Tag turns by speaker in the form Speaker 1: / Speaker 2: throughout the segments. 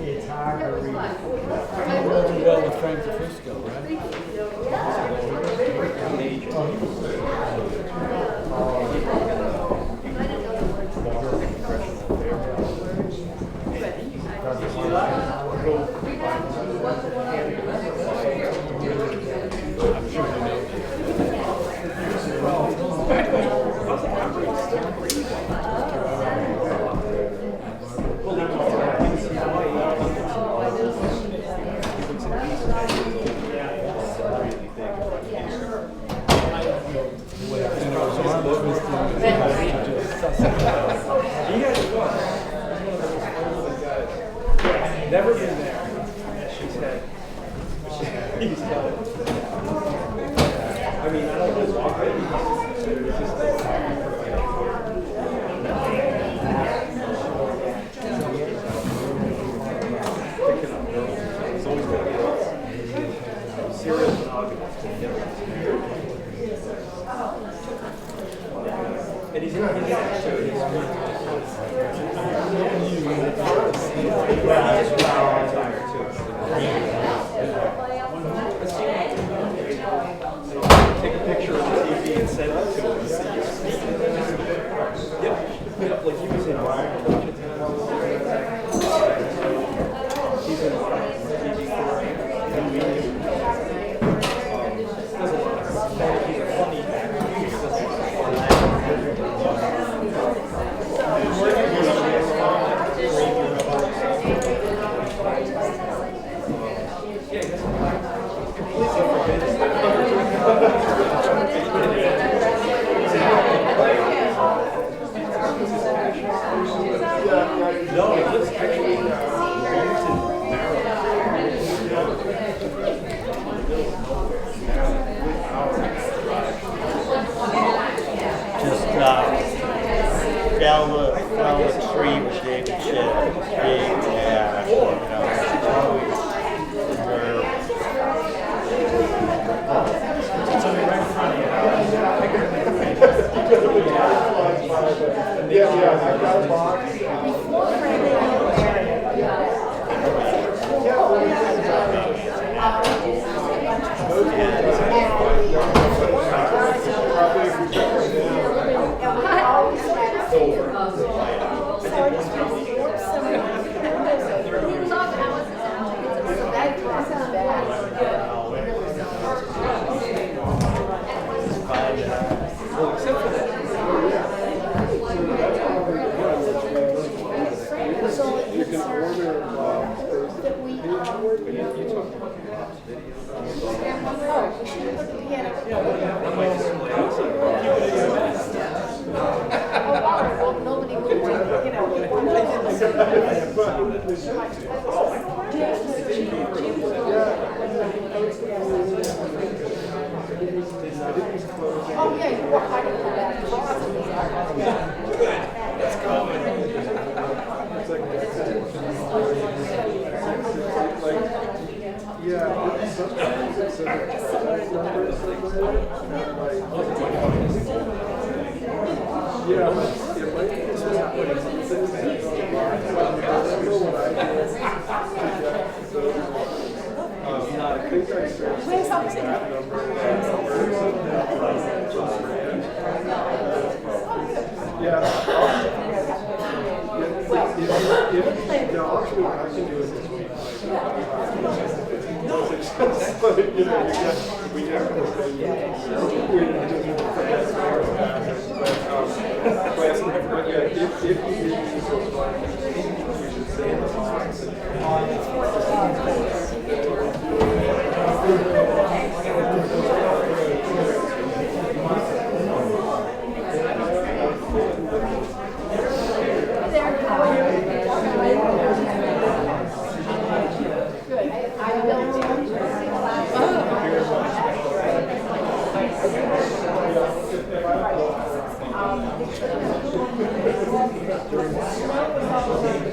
Speaker 1: It's hard to read.
Speaker 2: Well, with Frank DeFrisco, right? I'm sure they know
Speaker 3: Never been there. She said. He's telling. I mean, I don't know why. It's just picking up girls. It's always going to be serial monogamy. And he's actually take a picture of the TV and send it to him and see your sneak. Yep, like he was in he's in TV for he's a funny actor. No, it looks actually
Speaker 1: Just fell the tree with David Shedd. Big, yeah, you know,
Speaker 3: it's right in front of you.
Speaker 4: Yeah, I got a box. You can order that we nobody will, oh yeah, you were hiding from that. That's common. Yeah, sometimes it's yeah, it might be just happening. I think I searched that number. Yeah. Now, actually, what I can do is this week. You know, we have to but yeah, if you use those lines, you should say
Speaker 5: Good.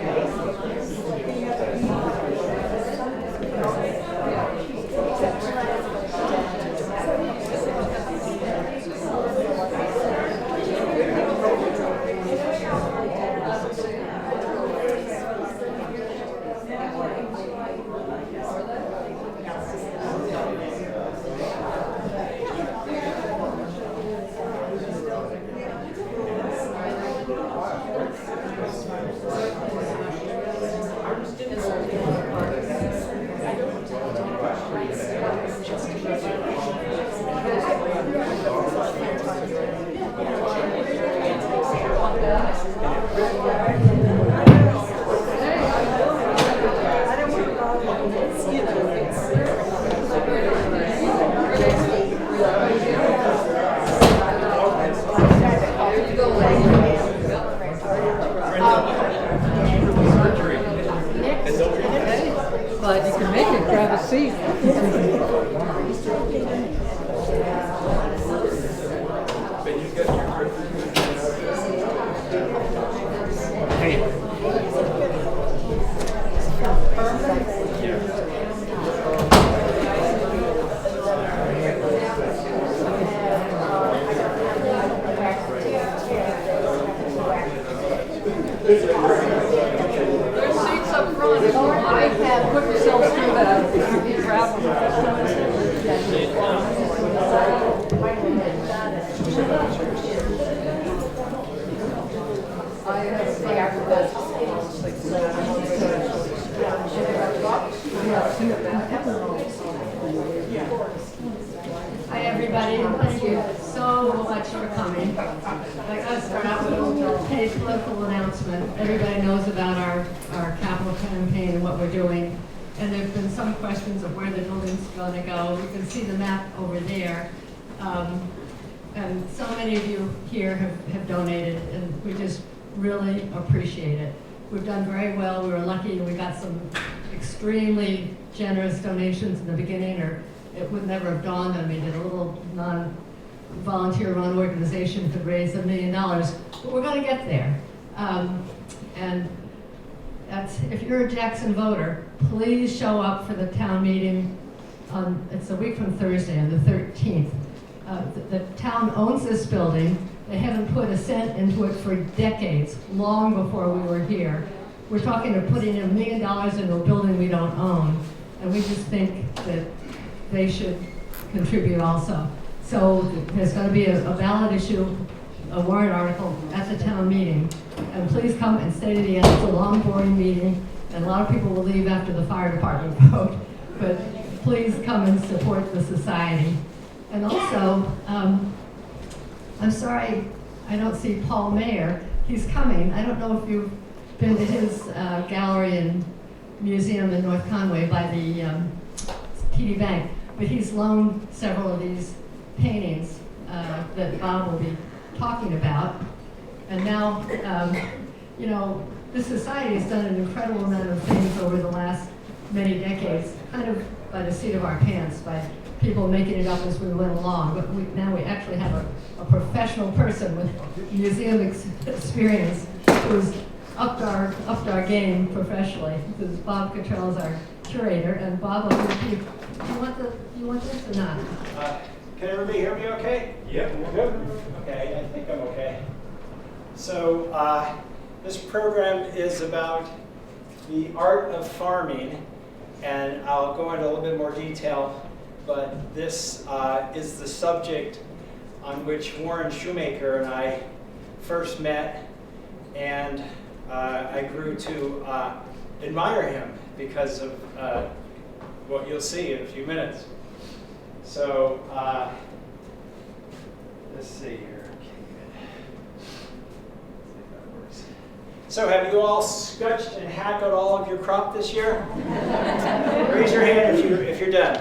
Speaker 5: glad you can make it. Grab a seat.
Speaker 3: Ben, you've got your
Speaker 5: There's seats up front. If you want to put yourselves through that, you can grab
Speaker 6: Hi, everybody. Thank you so much for coming. I'd like to start out with a little political announcement. Everybody knows about our capital campaign and what we're doing. And there have been some questions of where the building's going to go. You can see the map over there. And so many of you here have donated, and we just really appreciate it. We've done very well. We were lucky, and we got some extremely generous donations in the beginning, or it would never have dawned on me that a little non-volunteer run organization could raise $1 million. But we're going to get there. And if you're a Jackson voter, please show up for the town meeting. It's a week from Thursday, on the 13th. The town owns this building. They haven't put a cent into it for decades, long before we were here. We're talking of putting in $1 million into a building we don't own, and we just think that they should contribute also. So there's going to be a ballot issue, a warrant article at the town meeting, and please come and stay to the end. It's a long, boring meeting, and a lot of people will leave after the fire department vote, but please come and support the society. And also, I'm sorry I don't see Paul Mayer. He's coming. I don't know if you've been to his gallery and museum in North Conway by the TD Bank, but he's loaned several of these paintings that Bob will be talking about. And now, you know, this society has done an incredible amount of things over the last many decades, kind of by the seat of our pants, by people making it up as we went along. But now we actually have a professional person with museum experience who's upped our game professionally. Because Bob Cottrell is our curator, and Bob, you want this or not?
Speaker 7: Can everybody hear me okay?
Speaker 3: Yep.
Speaker 7: Okay, I think I'm okay. So this program is about the art of farming, and I'll go into a little bit more detail, but this is the subject on which Warren Shoemaker and I first met, and I grew to admire him because of what you'll see in a few minutes. So let's see here. Okay, good. Let's see if that works. So have you all scratched and hackled all of your crop this year? Raise your hand if you're done.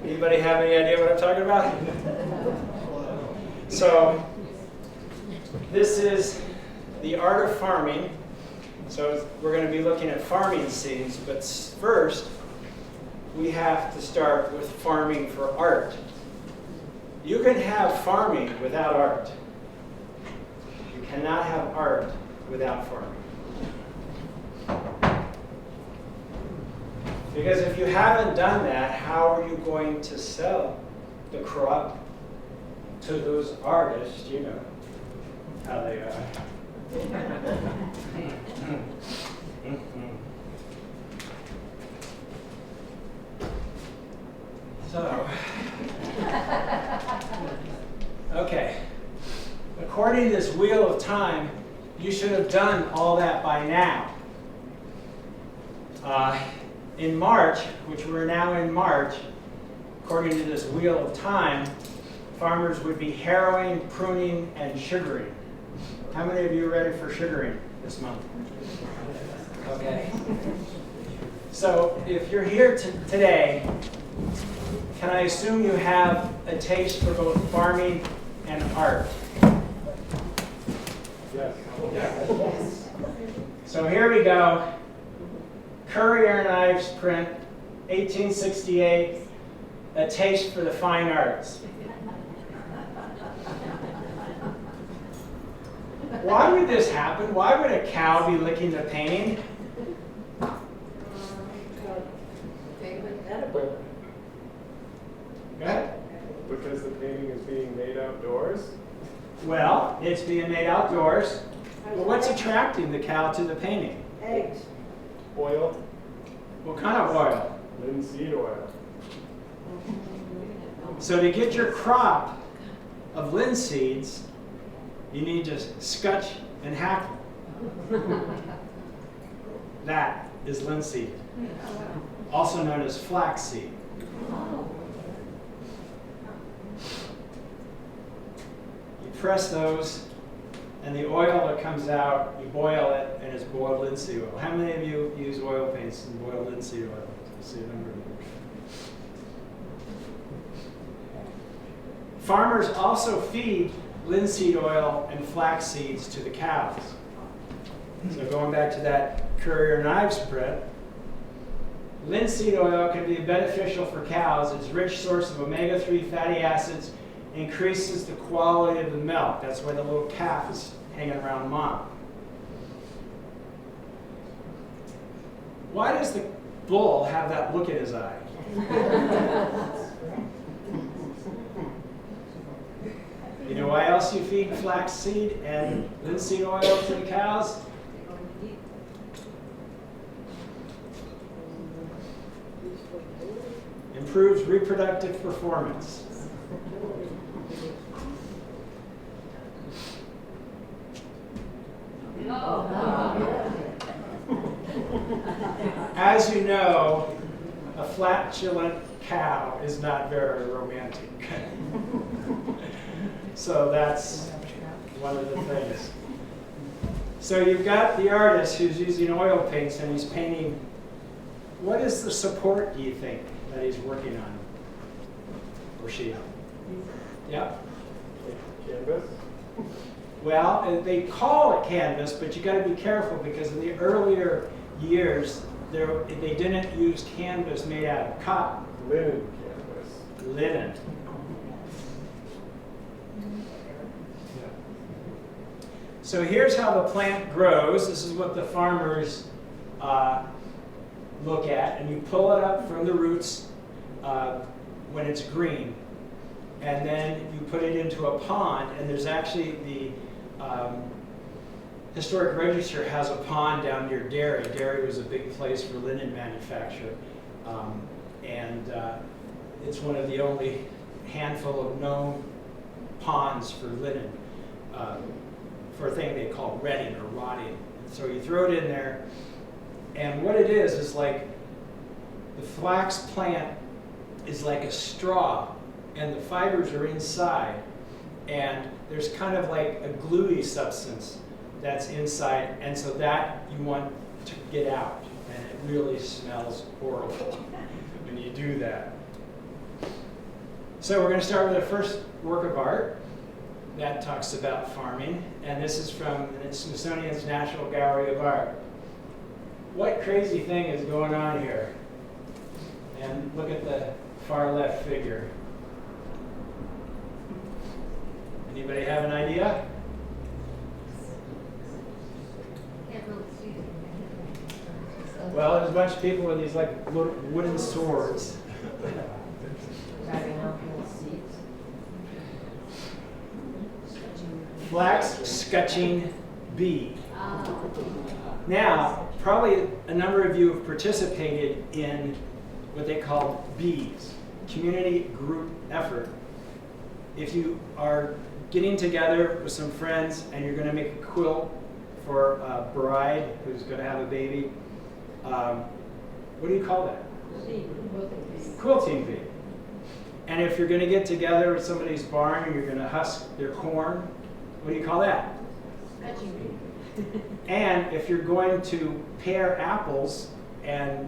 Speaker 7: Anybody have any idea what I'm talking about? So this is the art of farming. So we're going to be looking at farming scenes, but first we have to start with farming for art. You can have farming without art. You cannot have art without farming. Because if you haven't done that, how are you going to sell the crop to those artists? You know how they are. So, okay. According to this wheel of time, you should have done all that by now. In March, which we're now in March, according to this wheel of time, farmers would be harrowing, pruning, and sugaring. How many of you are ready for sugaring this month? Okay. So if you're here today, can I assume you have a taste for both farming and art? Yes. So here we go. Currier and Ives print, 1868, A Taste for the Fine Arts. Why would this happen? Why would a cow be licking the painting? Go ahead.
Speaker 4: Because the painting is being made outdoors?
Speaker 7: Well, it's being made outdoors. Well, what's attracting the cow to the painting?
Speaker 8: Eggs.
Speaker 4: Oil?
Speaker 7: What kind of oil?
Speaker 4: Linseed oil.
Speaker 7: So to get your crop of linseeds, you need to scutch and hack them. That is linseed, also known as flaxseed. You press those, and the oil that comes out, you boil it, and it's boiled linseed oil. How many of you use oil paints and boiled linseed oil? See a number of you. Farmers also feed linseed oil and flax seeds to the cows. So going back to that Currier and Ives print, linseed oil can be beneficial for cows. It's a rich source of omega-3 fatty acids, increases the quality of the milk. That's why the little calf is hanging around mom. Why does the bull have that look in his eye? You know why else you feed flaxseed and linseed oil to the cows? Improves reproductive performance. As you know, a flatulent cow is not very romantic. So that's one of the things. So you've got the artist who's using oil paints and he's painting. What is the support, do you think, that he's working on? Or she? Yeah?
Speaker 4: Canvas?
Speaker 7: Well, they call it canvas, but you got to be careful because in the earlier years, they didn't use canvas made out of cotton.
Speaker 4: Linen canvas.
Speaker 7: Linen. So here's how the plant grows. This is what the farmers look at. And you pull it up from the roots when it's green. And then you put it into a pond. And there's actually the Historic Register has a pond down near Derry. Derry was a big place for linen manufacture. It's one of the only handful of known ponds for linen. For a thing they call retting or rotting. So you throw it in there, and what it is like the flax plant is like a straw, and the fibers are inside, and there's kind of like a gluey substance that's inside, and so that you want to get out, and it really smells horrible when you do that. So we're going to start with the first work of art. That talks about farming, and this is from the Smithsonian's National Gallery of Art. What crazy thing is going on here? And look at the far left figure. Anybody have an idea? Well, there's a bunch of people with these like wooden swords. Flax scutching bee. Now, probably a number of you have participated in what they call bees, community group effort. If you are getting together with some friends and you're going to make a quilt for a bride who's going to have a baby, what do you call that? Quilting bee. And if you're going to get together with somebody's barn and you're going to husk their corn, what do you call that? And if you're going to pare apples and,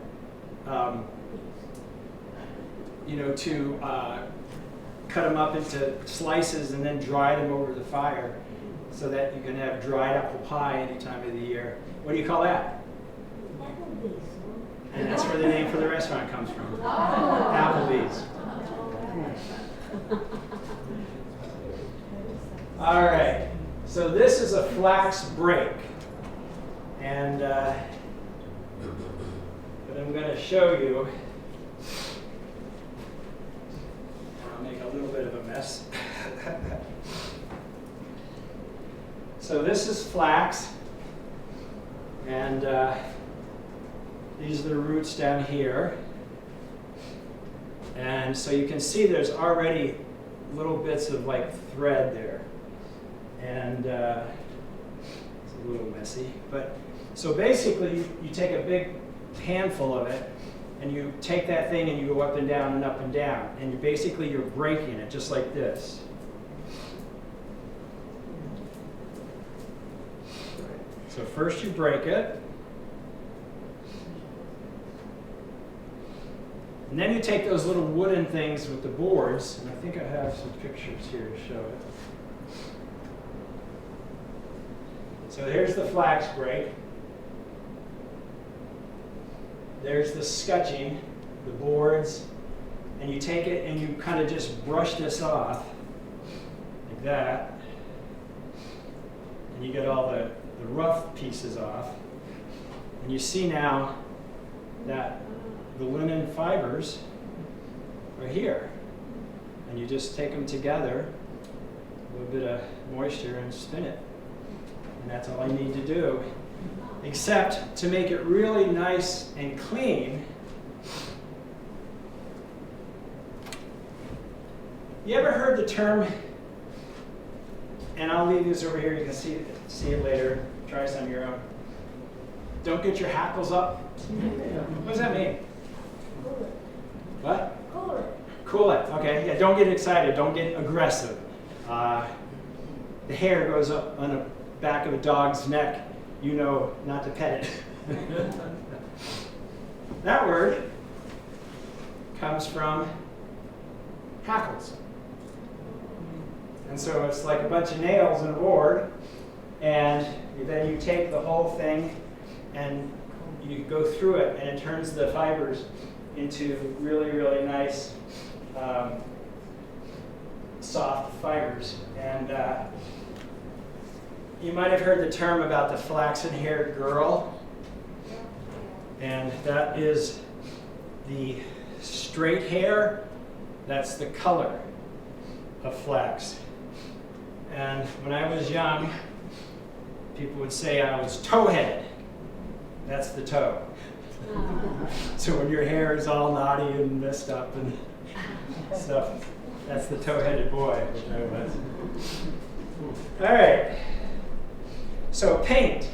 Speaker 7: cut them up into slices and then dry them over the fire, so that you can have dried apple pie any time of the year. What do you call that? And that's where the name for the restaurant comes from. Applebee's. All right, so this is a flax break. And what I'm going to show you, I'll make a little bit of a mess. So this is flax, and these are the roots down here. And so you can see there's already little bits of like thread there. And it's a little messy. But so basically you take a big handful of it and you take that thing and you go up and down and up and down. And you're breaking it just like this. So first you break it. And then you take those little wooden things with the boards, and I think I have some pictures here to show it. So here's the flax break. There's the scutching, the boards, and you take it and you kind of just brush this off, like that. And you get all the rough pieces off. And you see now that the linen fibers are here. And you just take them together, a little bit of moisture, and spin it. And that's all you need to do. Except to make it really nice and clean, you ever heard the term, and I'll leave this over here, you can see it later, try some of your own. Don't get your hackles up. What does that mean? What?
Speaker 6: Cool it.
Speaker 7: Cool it, okay. Yeah, don't get excited, don't get aggressive. The hair goes up on the back of a dog's neck. You know not to pet it. That word comes from hackles. And so it's like a bunch of nails in a board, and then you take the whole thing and you go through it, and it turns the fibers into really, really nice, soft fibers. And you might have heard the term about the flaxen-haired girl, and that is the straight hair. That's the color of flax. And when I was young, people would say I was toe-headed. That's the toe. So when your hair is all knotty and messed up and stuff, that's the toe-headed boy, which I was. All right. So paint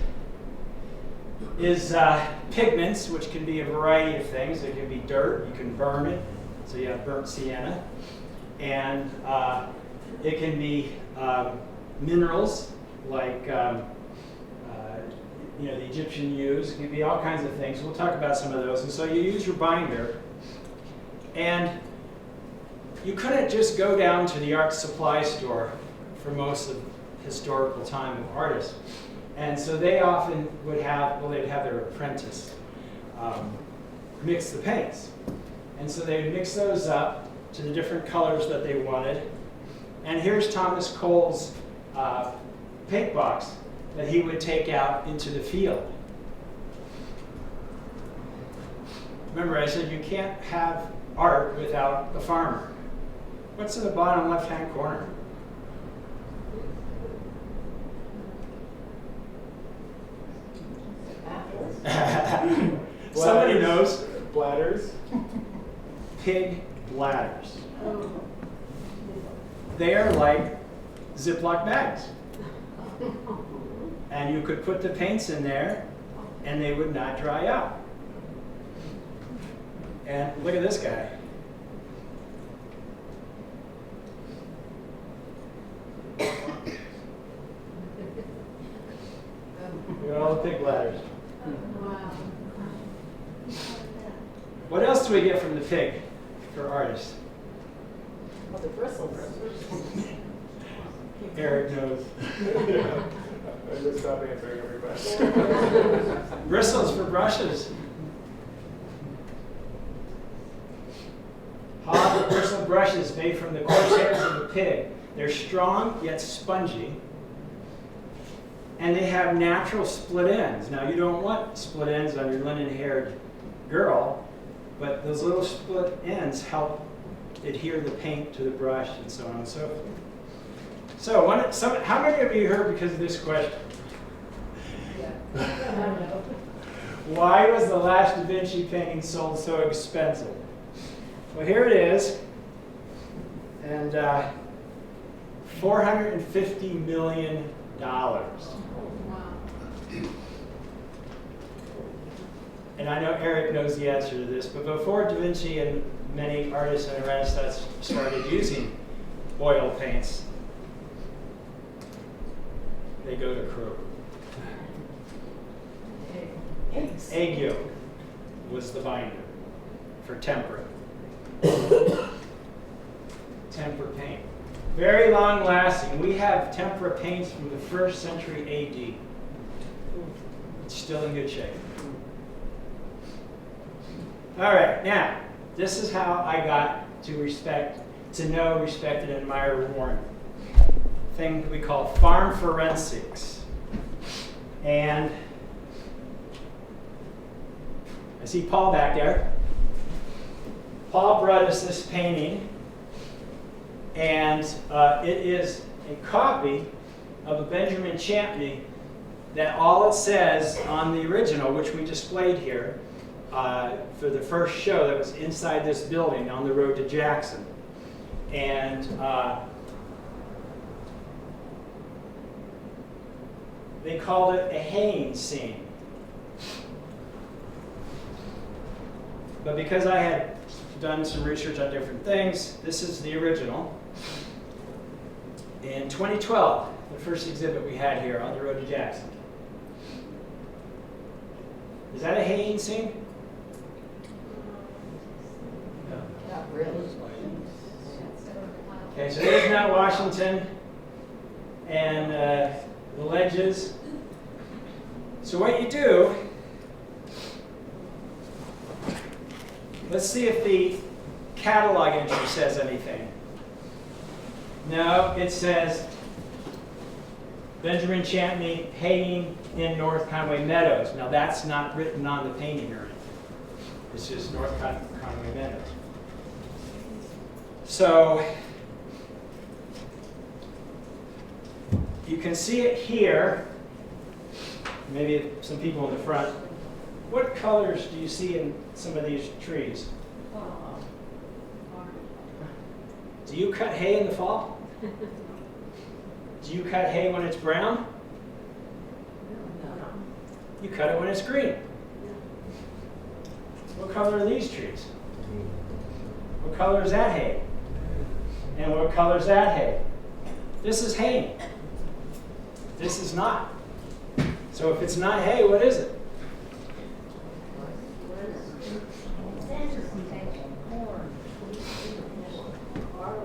Speaker 7: is pigments, which can be a variety of things. It can be dirt. You can burn it. So you have burnt sienna. And it can be minerals like the Egyptian used. It can be all kinds of things. We'll talk about some of those. And so you use your binder. And you couldn't just go down to the art supply store for most of the historical time of artists. And so they often would have, they'd have their apprentice mix the paints. And so they would mix those up to the different colors that they wanted. And here's Thomas Cole's paint box that he would take out into the field. Remember, I said you can't have art without the farmer. What's in the bottom left-hand corner? Somebody knows.
Speaker 4: Bladders.
Speaker 7: Pig bladders. They are like Ziploc bags. And you could put the paints in there and they would not dry out. And look at this guy. Look at all the pig bladders.
Speaker 6: Wow.
Speaker 7: What else do we get from the pig for artists?
Speaker 5: Well, the bristles.
Speaker 7: Eric knows.
Speaker 4: I just stop answering every question.
Speaker 7: Bristles for brushes. Hog or bristle brushes made from the coarse hairs of the pig. They're strong yet spongy. And they have natural split ends. Now you don't want split ends on your linen-haired girl, but those little split ends help adhere the paint to the brush and so on and so forth. So how many of you heard because of this question? Why was the last Da Vinci painting sold so expensive? Well, here it is, and $450 million. And I know Eric knows the answer to this, but before Da Vinci and many artists in the Renaissance started using oil paints, they go to Krug. Egg yolk was the binder for tempera. Tempera paint. Very long lasting. We have tempera paints from the 1st century AD. It's still in good shape. All right, now, this is how I got to know, respect, and admire Warren. Thing we call farm forensics. And I see Paul back there. Paul brought us this painting, and it is a copy of a Benjamin Champney that all it says on the original, which we displayed here for the first show that was inside this building on the road to Jackson. And they called it a haying scene. But because I had done some research on different things, this is the original. In 2012, the first exhibit we had here on the road to Jackson. Is that a haying scene? No.
Speaker 5: Not really.
Speaker 7: Okay, so there's Mount Washington and the ledges. So what you do, let's see if the catalog entry says anything. No, it says Benjamin Champney haying in North Conway Meadows. Now that's not written on the painting or anything. It's just North Conway Meadows. So you can see it here. Maybe some people in the front. What colors do you see in some of these trees? Do you cut hay in the fall? Do you cut hay when it's brown? You cut it when it's green. What color are these trees? What color is that hay? And what color is that hay? This is hay. This is not. So if it's not hay, what is it?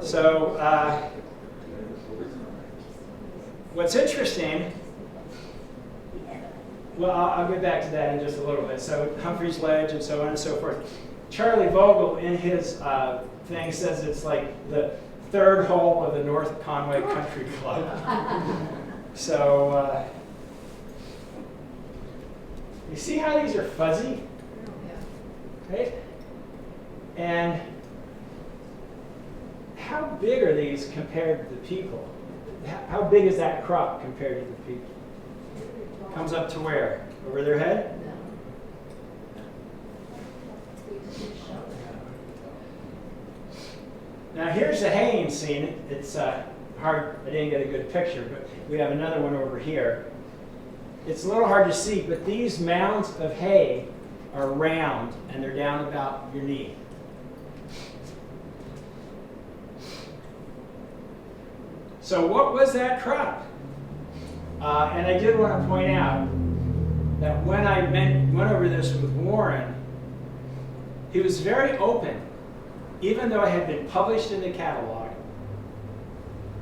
Speaker 7: So what's interesting, well, I'll get back to that in just a little bit. So Humphrey's Ledge and so on and so forth. Charlie Vogel in his thing says it's like the third hole of the North Conway Country Club. So you see how these are fuzzy? Right? And how big are these compared to the people? How big is that crop compared to the people? Comes up to where? Over their head? Now here's the haying scene. It's hard, I didn't get a good picture, but we have another one over here. It's a little hard to see, but these mounds of hay are round and they're down about your knee. So what was that crop? And I did want to point out that when I went over this with Warren, he was very open. Even though it had been published in the catalog,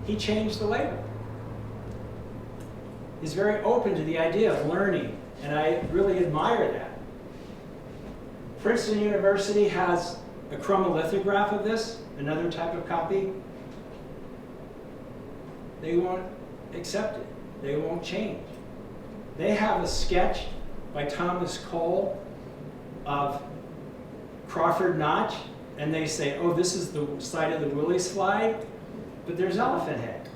Speaker 7: he changed the label. is very open to the idea of learning, and I really admire that. Princeton University has a chromolithograph of this, another type of copy. They won't accept it. They won't change. They have a sketch by Thomas Cole of Crawford Notch, and they say, oh, this is the side of the Willie slide, but there's elephant head.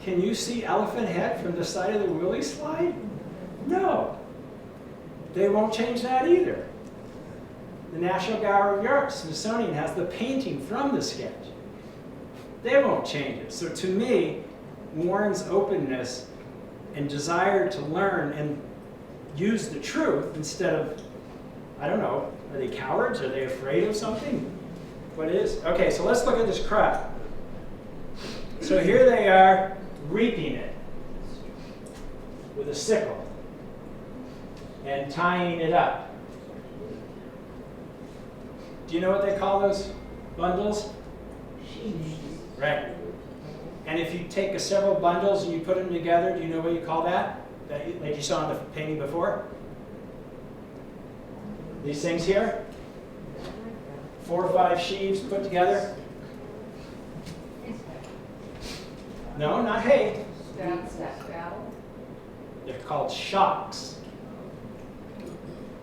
Speaker 7: Can you see elephant head from the side of the Willie slide? No. They won't change that either. The National Gallery of Art, Smithsonian, has the painting from the sketch. They won't change it. So to me, Warren's openness and desire to learn and use the truth instead of, I don't know, are they cowards? Are they afraid of something? What is? Okay, so let's look at this crop. So here they are reaping it with a sickle and tying it up. Do you know what they call those bundles? Right. And if you take several bundles and you put them together, do you know what you call that? Like you saw in the painting before? These things here? 4 or 5 sheaves put together? No, not hay. They're called shocks.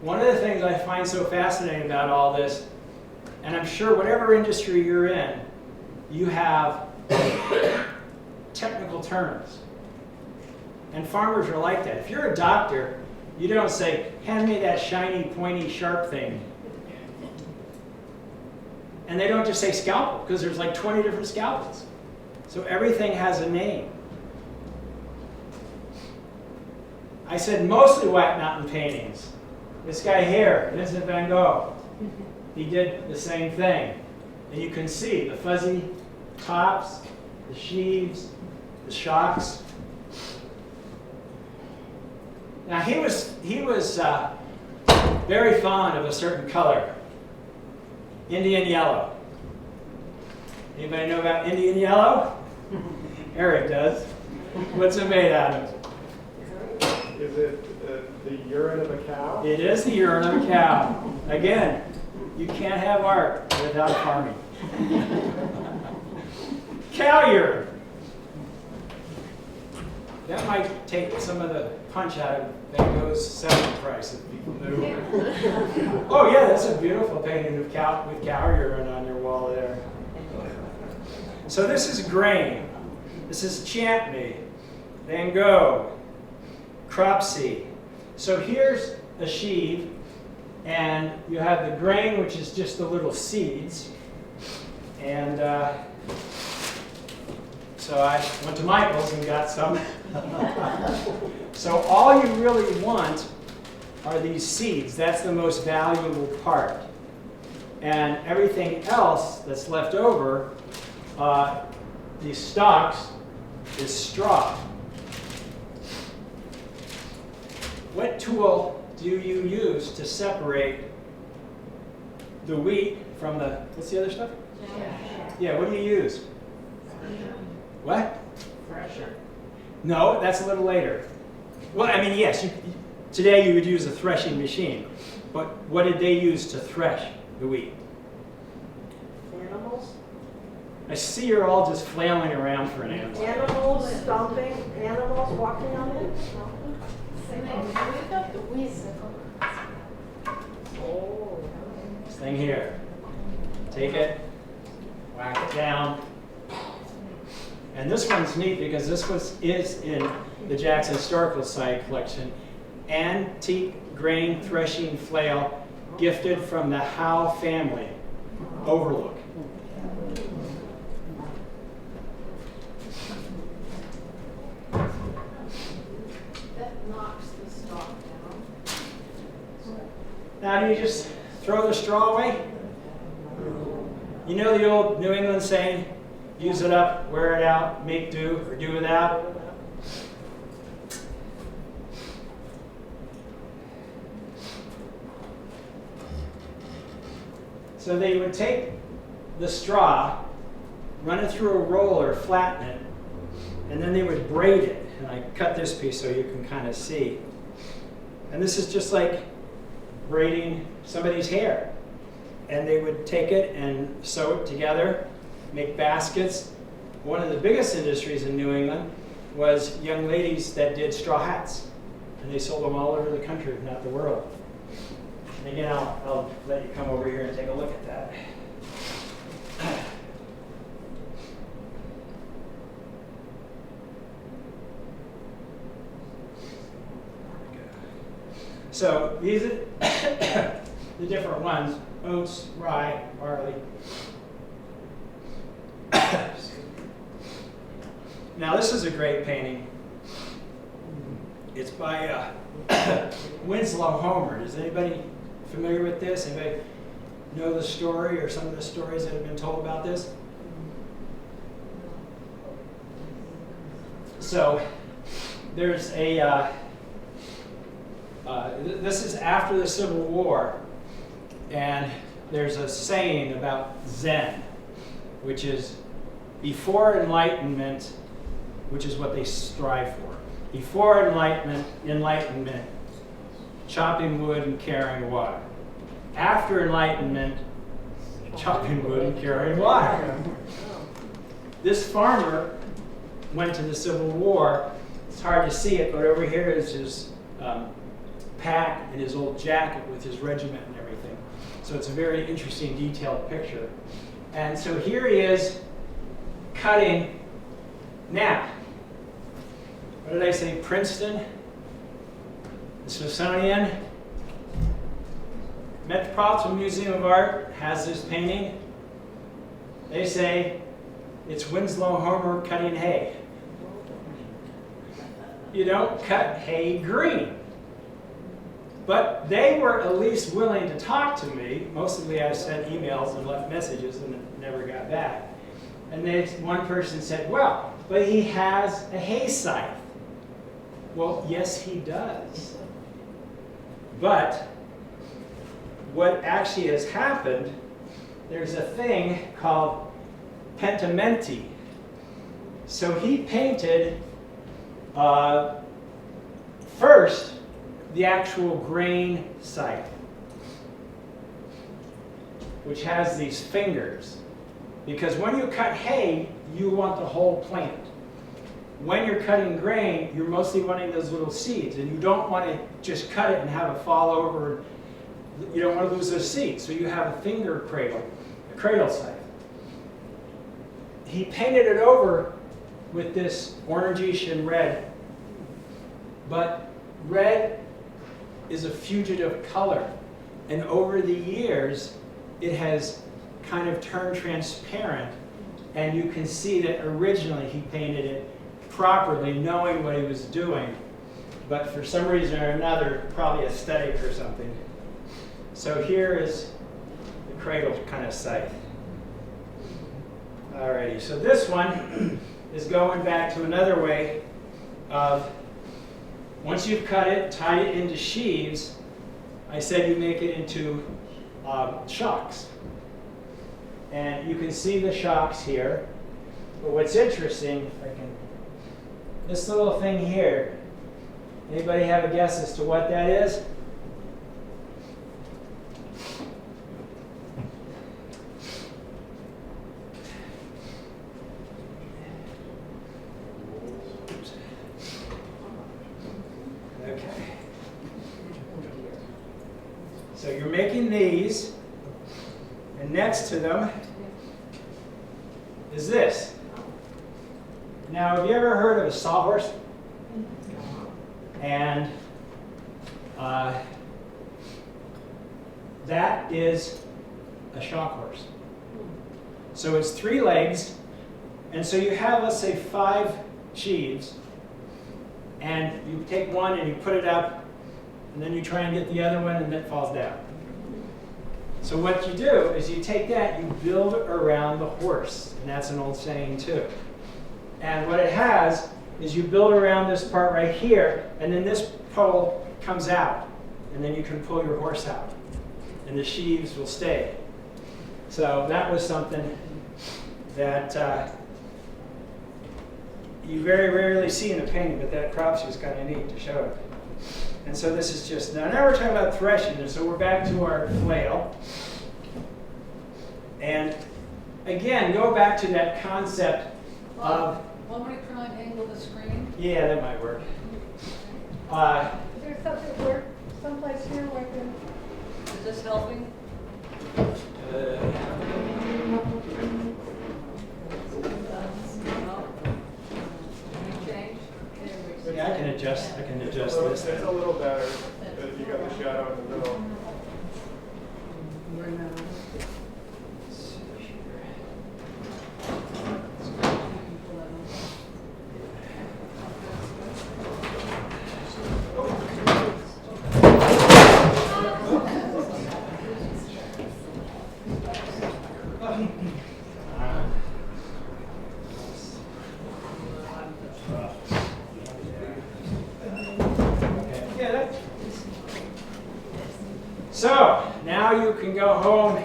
Speaker 7: One of the things I find so fascinating about all this, and I'm sure whatever industry you're in, you have technical terms. And farmers are like that. If you're a doctor, you don't say, hand me that shiny, pointy, sharp thing. And they don't just say scalpel, because there's like 20 different scalpels. So everything has a name. I said mostly White Mountain paintings. This guy here, Vincent van Gogh, he did the same thing. And you can see the fuzzy tops, the sheaves, the shocks. Now he was very fond of a certain color, Indian yellow. Anybody know about Indian yellow? Eric does. What's it made out of?
Speaker 4: Is it the urine of a cow?
Speaker 7: It is the urine of a cow. Again, you can't have art without farming. Cow urine. That might take some of the punch out of Van Gogh's selling price if people knew. Oh yeah, that's a beautiful painting of cow with cow urine on your wall there. So this is grain. This is Champney, Van Gogh, Cropsey. So here's a sheave, and you have the grain, which is just the little seeds. And so I went to Michael's and got some. So all you really want are these seeds. That's the most valuable part. And everything else that's left over, these stalks, is straw. What tool do you use to separate the wheat from the, what's the other stuff? Yeah, what do you use? What? Thresher. No, that's a little later. Well, I mean, yes, today you would use a threshing machine. But what did they use to thresh the wheat?
Speaker 8: Animals?
Speaker 7: I see you're all just flailing around for an answer.
Speaker 8: Animals stomping, animals walking on it? Oh.
Speaker 7: This thing here. Take it, whack it down. And this one's neat because this is in the Jackson Historical Society collection. Antique grain threshing flail gifted from the Howe family. Overlook.
Speaker 5: That knocks the stalk down.
Speaker 7: Now do you just throw the straw away? You know the old New England saying, use it up, wear it out, make do, or do without? So they would take the straw, run it through a roller, flatten it, and then they would braid it. and I cut this piece so you can kind of see. And this is just like braiding somebody's hair. And they would take it and sew it together, make baskets. One of the biggest industries in New England was young ladies that did straw hats. And they sold them all over the country, if not the world. And again, I'll let you come over here and take a look at that. So these are the different ones: oats, rye, barley. Now this is a great painting. It's by Winslow Homer. Is anybody familiar with this? Anybody know the story or some of the stories that have been told about this? So there's a, this is after the Civil War, and there's a saying about Zen, which is before enlightenment, which is what they strive for. Before enlightenment, chopping wood and carrying water. After enlightenment, chopping wood and carrying water. This farmer went to the Civil War. It's hard to see it, but over here is his pack and his old jacket with his regiment and everything. So it's a very interesting, detailed picture. And so here he is cutting. Now, what did I say? Princeton, the Smithsonian, Metropolitan Museum of Art has this painting. They say it's Winslow Homer cutting hay. You don't cut hay green. But they were at least willing to talk to me. Mostly I sent emails and left messages and never got back. And one person said, well, but he has a hay scythe. Well, yes, he does. But what actually has happened, there's a thing called pentimenti. So he painted first the actual grain scythe, which has these fingers. Because when you cut hay, you want the whole plant. When you're cutting grain, you're mostly wanting those little seeds, and you don't want to just cut it and have it fall over. You don't want to lose those seeds, so you have a finger cradle, a cradle scythe. He painted it over with this orangish and red, but red is a fugitive color, and over the years, it has kind of turned transparent, and you can see that originally he painted it properly, knowing what he was doing, but for some reason or another, probably aesthetic or something. So here is the cradle kind of scythe. Alrighty, so this one is going back to another way of, once you've cut it, tied it into sheaves, I said you make it into shocks. And you can see the shocks here. But what's interesting, if I can, this little thing here, anybody have a guess as to what that is? Okay. So you're making these, and next to them is this. Now, have you ever heard of a sawhorse? And that is a shock horse. So it's 3 legs, and so you have, let's say, 5 sheaves, and you take one and you put it up, and then you try and get the other one, and it falls down. So what you do is you take that, you build around the horse, and that's an old saying too. And what it has is you build around this part right here, and then this pole comes out, and then you can pull your horse out, and the sheaves will stay. So that was something that you very rarely see in a painting, but that crop's just kind of neat to show it. And so this is just, now we're talking about threshing, and so we're back to our flail. And again, go back to that concept of,
Speaker 5: Want me to try and angle the screen?
Speaker 7: yeah, that might work.
Speaker 8: Is there something where, someplace here where I can?
Speaker 5: Is this helping? Any change?
Speaker 7: Yeah, I can adjust
Speaker 4: So
Speaker 7: this.
Speaker 4: it's a little better if you got the shadow in the middle.
Speaker 7: So, now you can go home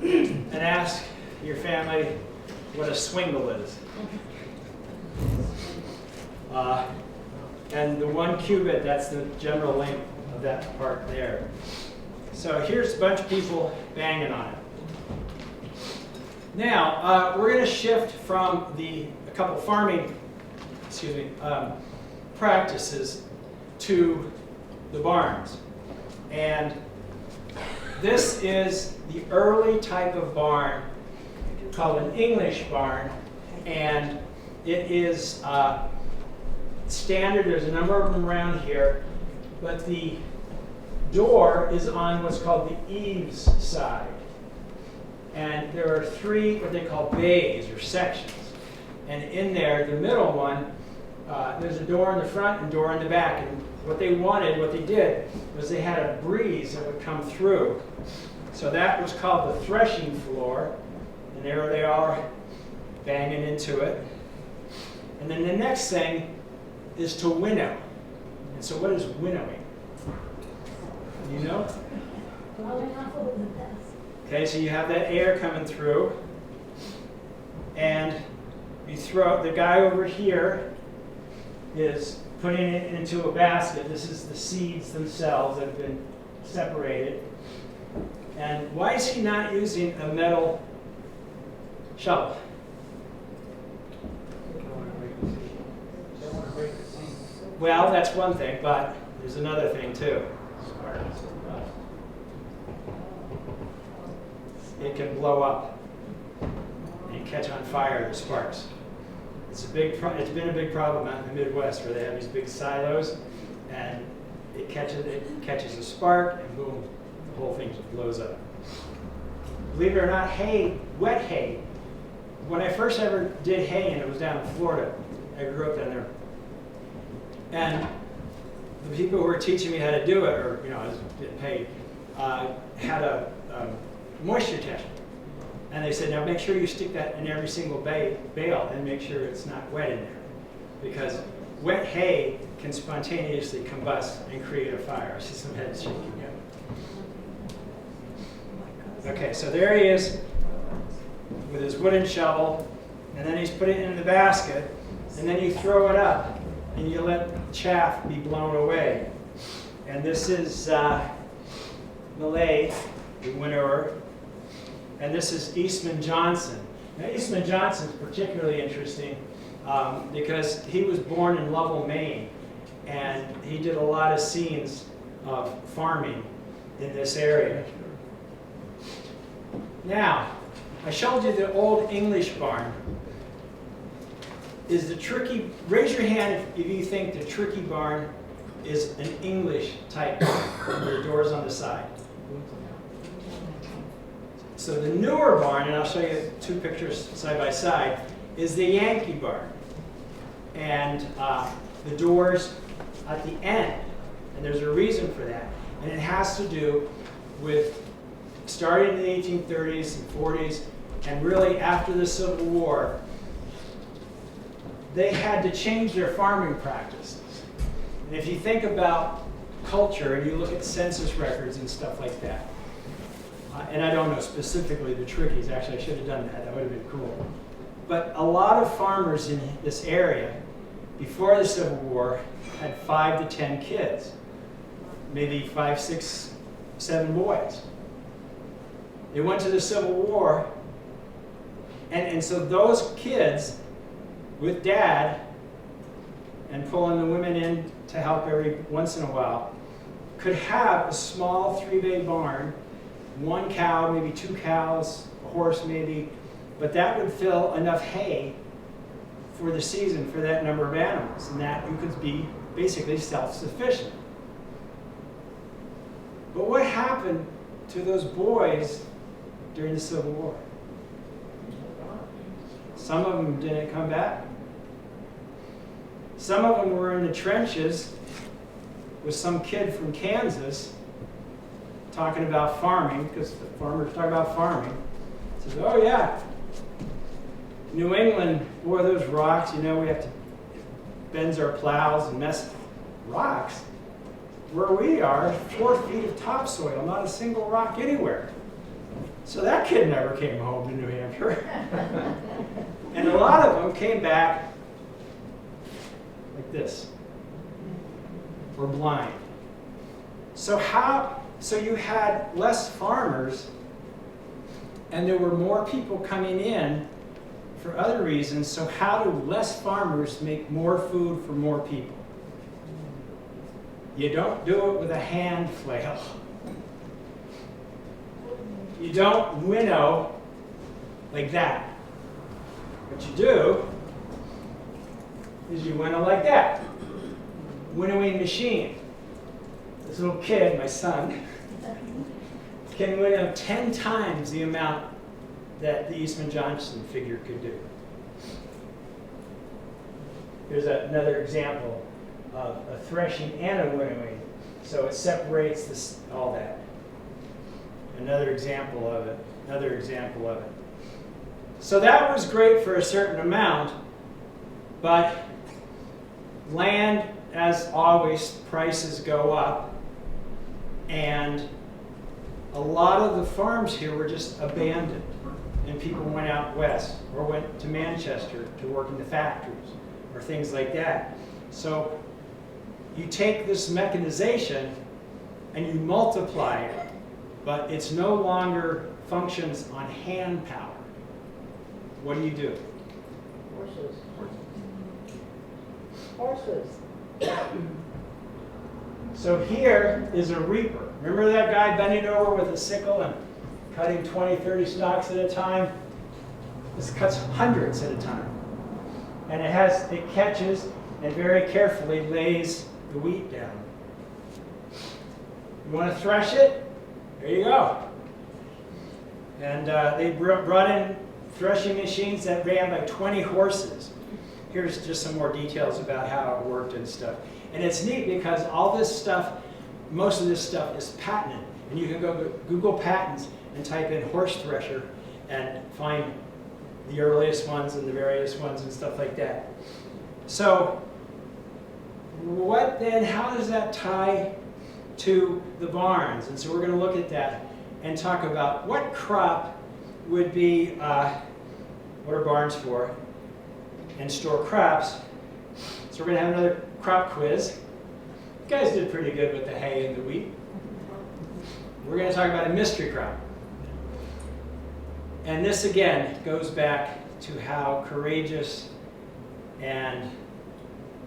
Speaker 7: and ask your family what a swingle is. And the 1 cubit, that's the general length of that part there. So here's a bunch of people banging on it. Now, we're going to shift from a couple farming, practices to the barns. And this is the early type of barn called an English barn, and it is standard. There's a number of them around here, but the door is on what's called the eaves side. And there are 3 what they call bays or sections. And in there, the middle one, there's a door in the front and a door in the back. And what they did, was they had a breeze that would come through. So that was called the threshing floor. And there they are banging into it. And then the next thing is to winnow. And so what is winnowing? You know? Okay, so you have that air coming through. And you throw, the guy over here is putting it into a basket. This is the seeds themselves that have been separated. And why is he not using a metal shovel? Well, that's one thing, but there's another thing too. It can blow up and catch on fire, the sparks. It's been a big problem out in the Midwest where they have these big silos, and it catches a spark, and boom, the whole thing just blows up. Believe it or not, wet hay. When I first ever did hay, and it was down in Florida, I grew up down there, and the people who were teaching me how to do it, or I was getting paid, had a moisture test. And they said, now make sure you stick that in every single bale and make sure it's not wet in there. Because wet hay can spontaneously combust and create a fire. I see some heads shaking now. Okay, so there he is with his wooden shovel, and then he's put it in the basket, and then you throw it up, and you let chaff be blown away. And this is Millay, the winnower. And this is Eastman Johnson. Now, Eastman Johnson is particularly interesting because he was born in Lovell, Maine, and he did a lot of scenes of farming in this area. Now, I showed you the old English barn. Raise your hand if you think the tricky barn is an English type barn, with the doors on the side. So the newer barn, and I'll show you 2 pictures side by side, is the Yankee barn. And the doors at the end. And there's a reason for that. And it has to do with starting in the 1830s and 40s, and really after the Civil War, they had to change their farming practices. And if you think about culture and you look at census records and stuff like that, and I don't know specifically the Trickies, actually I should have done that, that would have been cool. But a lot of farmers in this area, before the Civil War, had 5 to 10 kids. Maybe 5, 6, 7 boys. They went to the Civil War, and so those kids, with dad, and pulling the women in to help every once in a while, could have a small 3-bay barn, 1 cow, maybe 2 cows, a horse maybe, but that would fill enough hay for the season for that number of animals, and that you could be basically self-sufficient. But what happened to those boys during the Civil War? Some of them didn't come back. Some of them were in the trenches with some kid from Kansas talking about farming, because the farmers talk about farming. He says, oh yeah, New England, boy, those rocks, you know, we have to bend our plows and mess rocks. Where we are, 4 feet of topsoil, not a single rock anywhere. So that kid never came home to New Hampshire. And a lot of them came back like this, or blind. So you had less farmers, and there were more people coming in for other reasons. So how do less farmers make more food for more people? You don't do it with a hand flail. You don't winnow like that. What you do is you winnow like that. Winnowing machine. This little kid, my son, can winnow 10 times the amount that the Eastman Johnson figure could do. Here's another example of a threshing and a winnowing. So it separates this, all that. Another example of it. Another example of it. So that was great for a certain amount, but land, as always, prices go up, and a lot of the farms here were just abandoned, and people went out west or went to Manchester to work in the factories or things like that. So you take this mechanization and you multiply it, but it's no longer functions on hand power. What do you do?
Speaker 8: Horses.
Speaker 7: So here is a reaper. Remember that guy bending over with a sickle and cutting 20, 30 stalks at a time? This cuts hundreds at a time. And it catches and very carefully lays the wheat down. You want to thresh it? There you go. And they brought in threshing machines that ran by 20 horses. Here's just some more details about how it worked and stuff. And it's neat because all this stuff, most of this stuff is patented. And you can go to Google patents and type in horse thresher and find the earliest ones and the various ones and stuff like that. So what then, how does that tie to the barns? And so we're going to look at that and talk about what crop would be, what are barns for, and store crops. So we're going to have another crop quiz. You guys did pretty good with the hay and the wheat. We're going to talk about a mystery crop. And this again goes back to how courageous and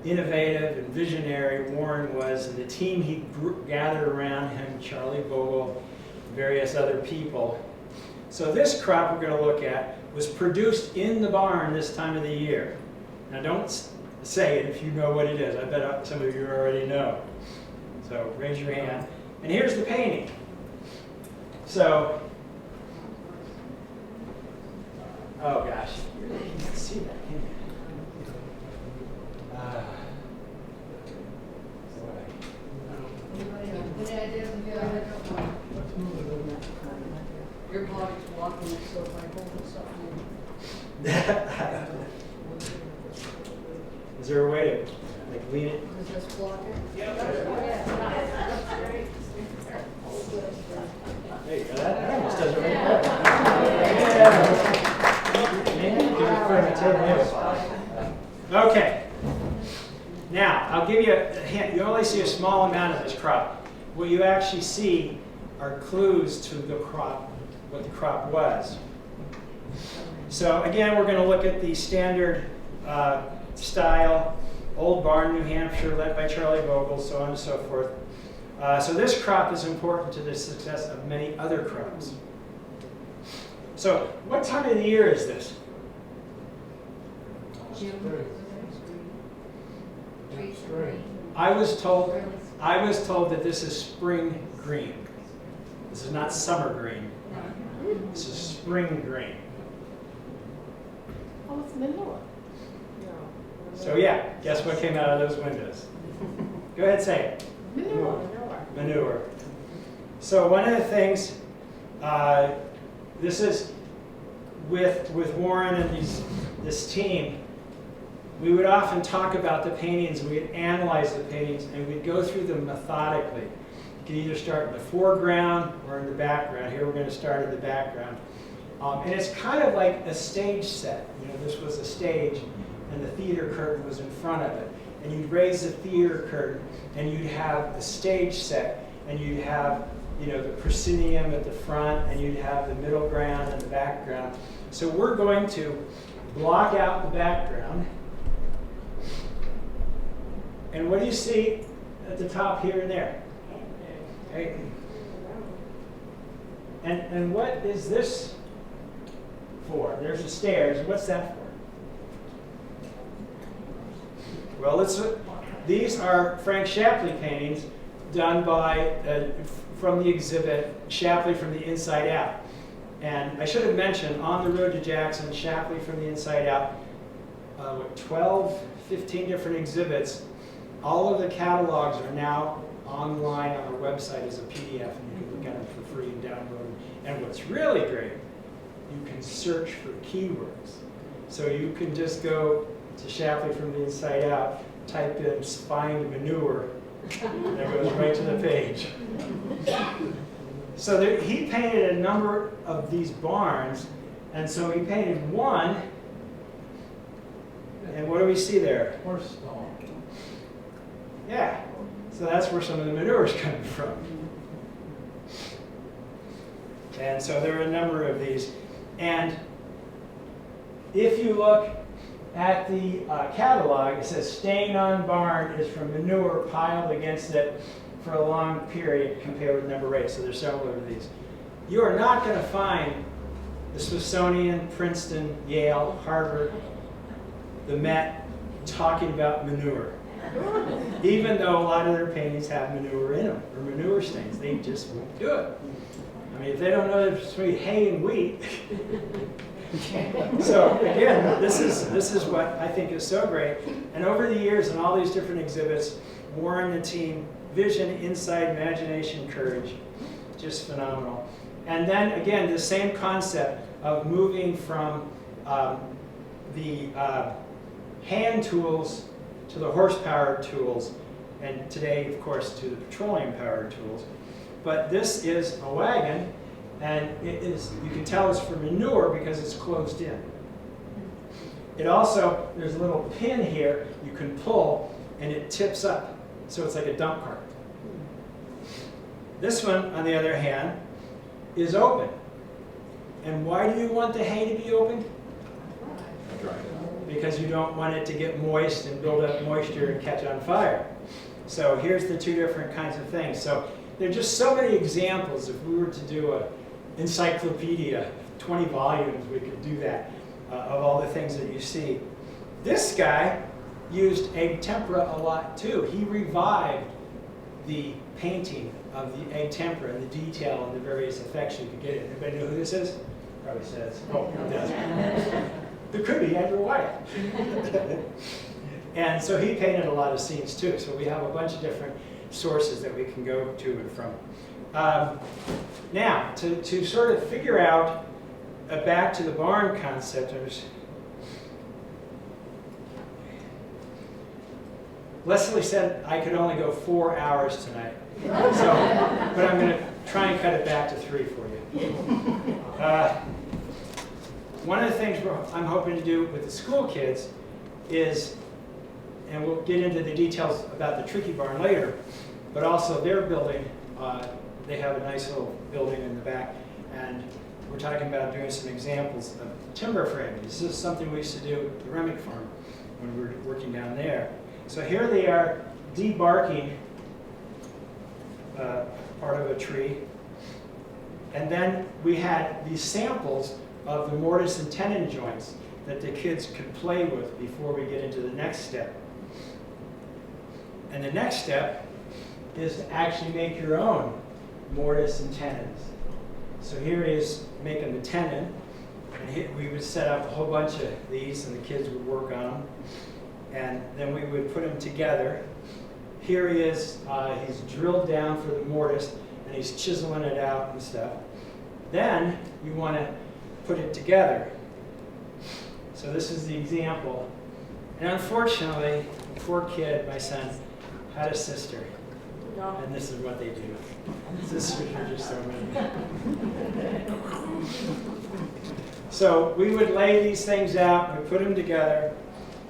Speaker 7: innovative and visionary Warren was, and the team he gathered around him, Charlie Vogel, various other people. So this crop we're going to look at was produced in the barn this time of the year. Now don't say it if you know what it is. I bet some of you already know. So raise your hand. And here's the painting. So, oh gosh, you really can't see that, can you?
Speaker 5: Your body's blocking it, so if I hold this up,
Speaker 7: Is there a way to like lean it?
Speaker 5: does this block it?
Speaker 7: There you go. That almost does it right there. Yeah. Maybe you can refer to see a small amount of this crop. What you actually see are clues to the crop, what the crop was. So again, we're going to look at the standard style, Old Barn, New Hampshire, led by Charlie Vogel, so on and so forth. So this crop is important to the success of many other crops. So what time of the year is this? I was told that this is spring green. This is not summer green. This is spring green.
Speaker 8: Oh, it's manure.
Speaker 7: So yeah, guess what came out of those windows? Go ahead, say it.
Speaker 8: Manure.
Speaker 7: Manure. So one of the things, this is with Warren and this team, we would often talk about the paintings, we'd analyze the paintings, and we'd go through them methodically. You can either start in the foreground or in the background. Here we're going to start in the background. And it's kind of like a stage set. You know, this was a stage, and the theater curtain was in front of it. And you'd raise the theater curtain, and you'd have the stage set, and you'd have, you know, the proscenium at the front, and you'd have the middle ground and the background. So we're going to block out the background. And what do you see at the top here and there? Okay. And what is this for? There's the stairs. What's that for? Well, these are Frank Shapley paintings done by, from the exhibit, Shapley from the Inside Out. And I should have mentioned, On the Road to Jackson, Shapley from the Inside Out, 12, 15 different exhibits. All of the catalogs are now online on our website as a PDF, and you can look at them for free and download them. And what's really great, you can search for keywords. So you can just go to Shapley from the Inside Out, type in "find manure," and it goes right to the page. So there, he painted a number of these barns, and so he painted one, and what do we see there?
Speaker 2: Horse stall.
Speaker 7: Yeah, so that's where some of the manure is coming from. And so there are a number of these. And if you look at the catalog, it says stain on barn is from manure piled against it for a long period compared with number 8. So there's several of these. You are not going to find the Smithsonian, Princeton, Yale, Harvard, the Met talking about manure. Even though a lot of their paintings have manure in them, or manure stains, they just won't do it. I mean, if they don't know there's between hay and wheat. So again, this is what I think is so great. And over the years, in all these different exhibits, Warren and the team, vision, insight, imagination, courage, just phenomenal. And then again, the same concept of moving from the hand tools to the horsepower tools, and today, of course, to the petroleum-powered tools. But this is a wagon, and it is, you can tell it's for manure because it's closed in. It also, there's a little pin here you can pull, and it tips up, so it's like a dump cart. This one, on the other hand, is open. And why do you want the hay to be open? Because you don't want it to get moist and build up moisture and catch on fire. So here's the two different kinds of things. So there are just so many examples. If we were to do an encyclopedia, 20 volumes, we could do that, of all the things that you see. This guy used egg tempera a lot too. He revived the painting of the egg tempera and the detail and the various effects you could get it. Anybody know who this is? Probably says, oh, who does? It could be Andrew Wyatt. And so he painted a lot of scenes too. So we have a bunch of different sources that we can go to and from. Now, to sort of figure out back to the barn concept, Leslie said I could only go 4 hours tonight. So, but I'm going to try and cut it back to 3 for you. One of the things I'm hoping to do with the school kids is, and we'll get into the details about the Tricky Barn later, but also their building, they have a nice little building in the back, and we're talking about doing some examples of timber framing. This is something we used to do at the Remick farm when we were working down there. So here they are debarking part of a tree, and then we had these samples of the mortise and tenon joints that the kids could play with before we get into the next step. And the next step is to actually make your own mortise and tenons. So here he is making the tenon, and we would set up a whole bunch of these, and the kids would work on them, and then we would put them together. Here he is, he's drilled down for the mortise, and he's chiseling it out and stuff. Then you want to put it together. So this is the example. And unfortunately, the poor kid, my son, had a sister. And this is what they do. Sisters are just so mean. So we would lay these things out, we put them together,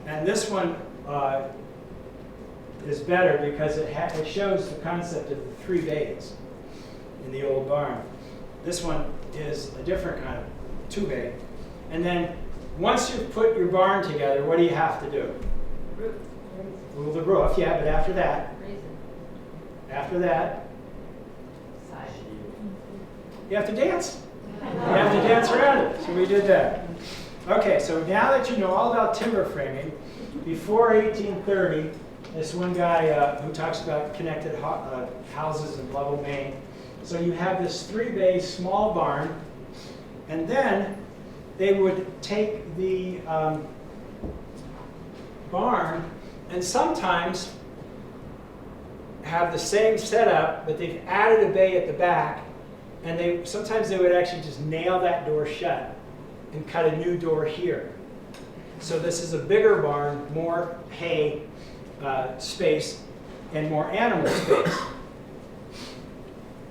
Speaker 7: and this one is better because it shows the concept of the 3 bays in the old barn. This one is a different kind of 2-bay. And then once you've put your barn together, what do you have to do? Roof the roof, yeah, but after that, you have to dance. You have to dance around it. So we did that. Okay, so now that you know all about timber framing, before 1830, this one guy who talks about connected houses in Lovell, Maine. So you have this 3-bay small barn, and then they would take the barn and sometimes have the same setup, but they've added a bay at the back, and sometimes they would actually just nail that door shut and cut a new door here. So this is a bigger barn, more hay space, and more animal space.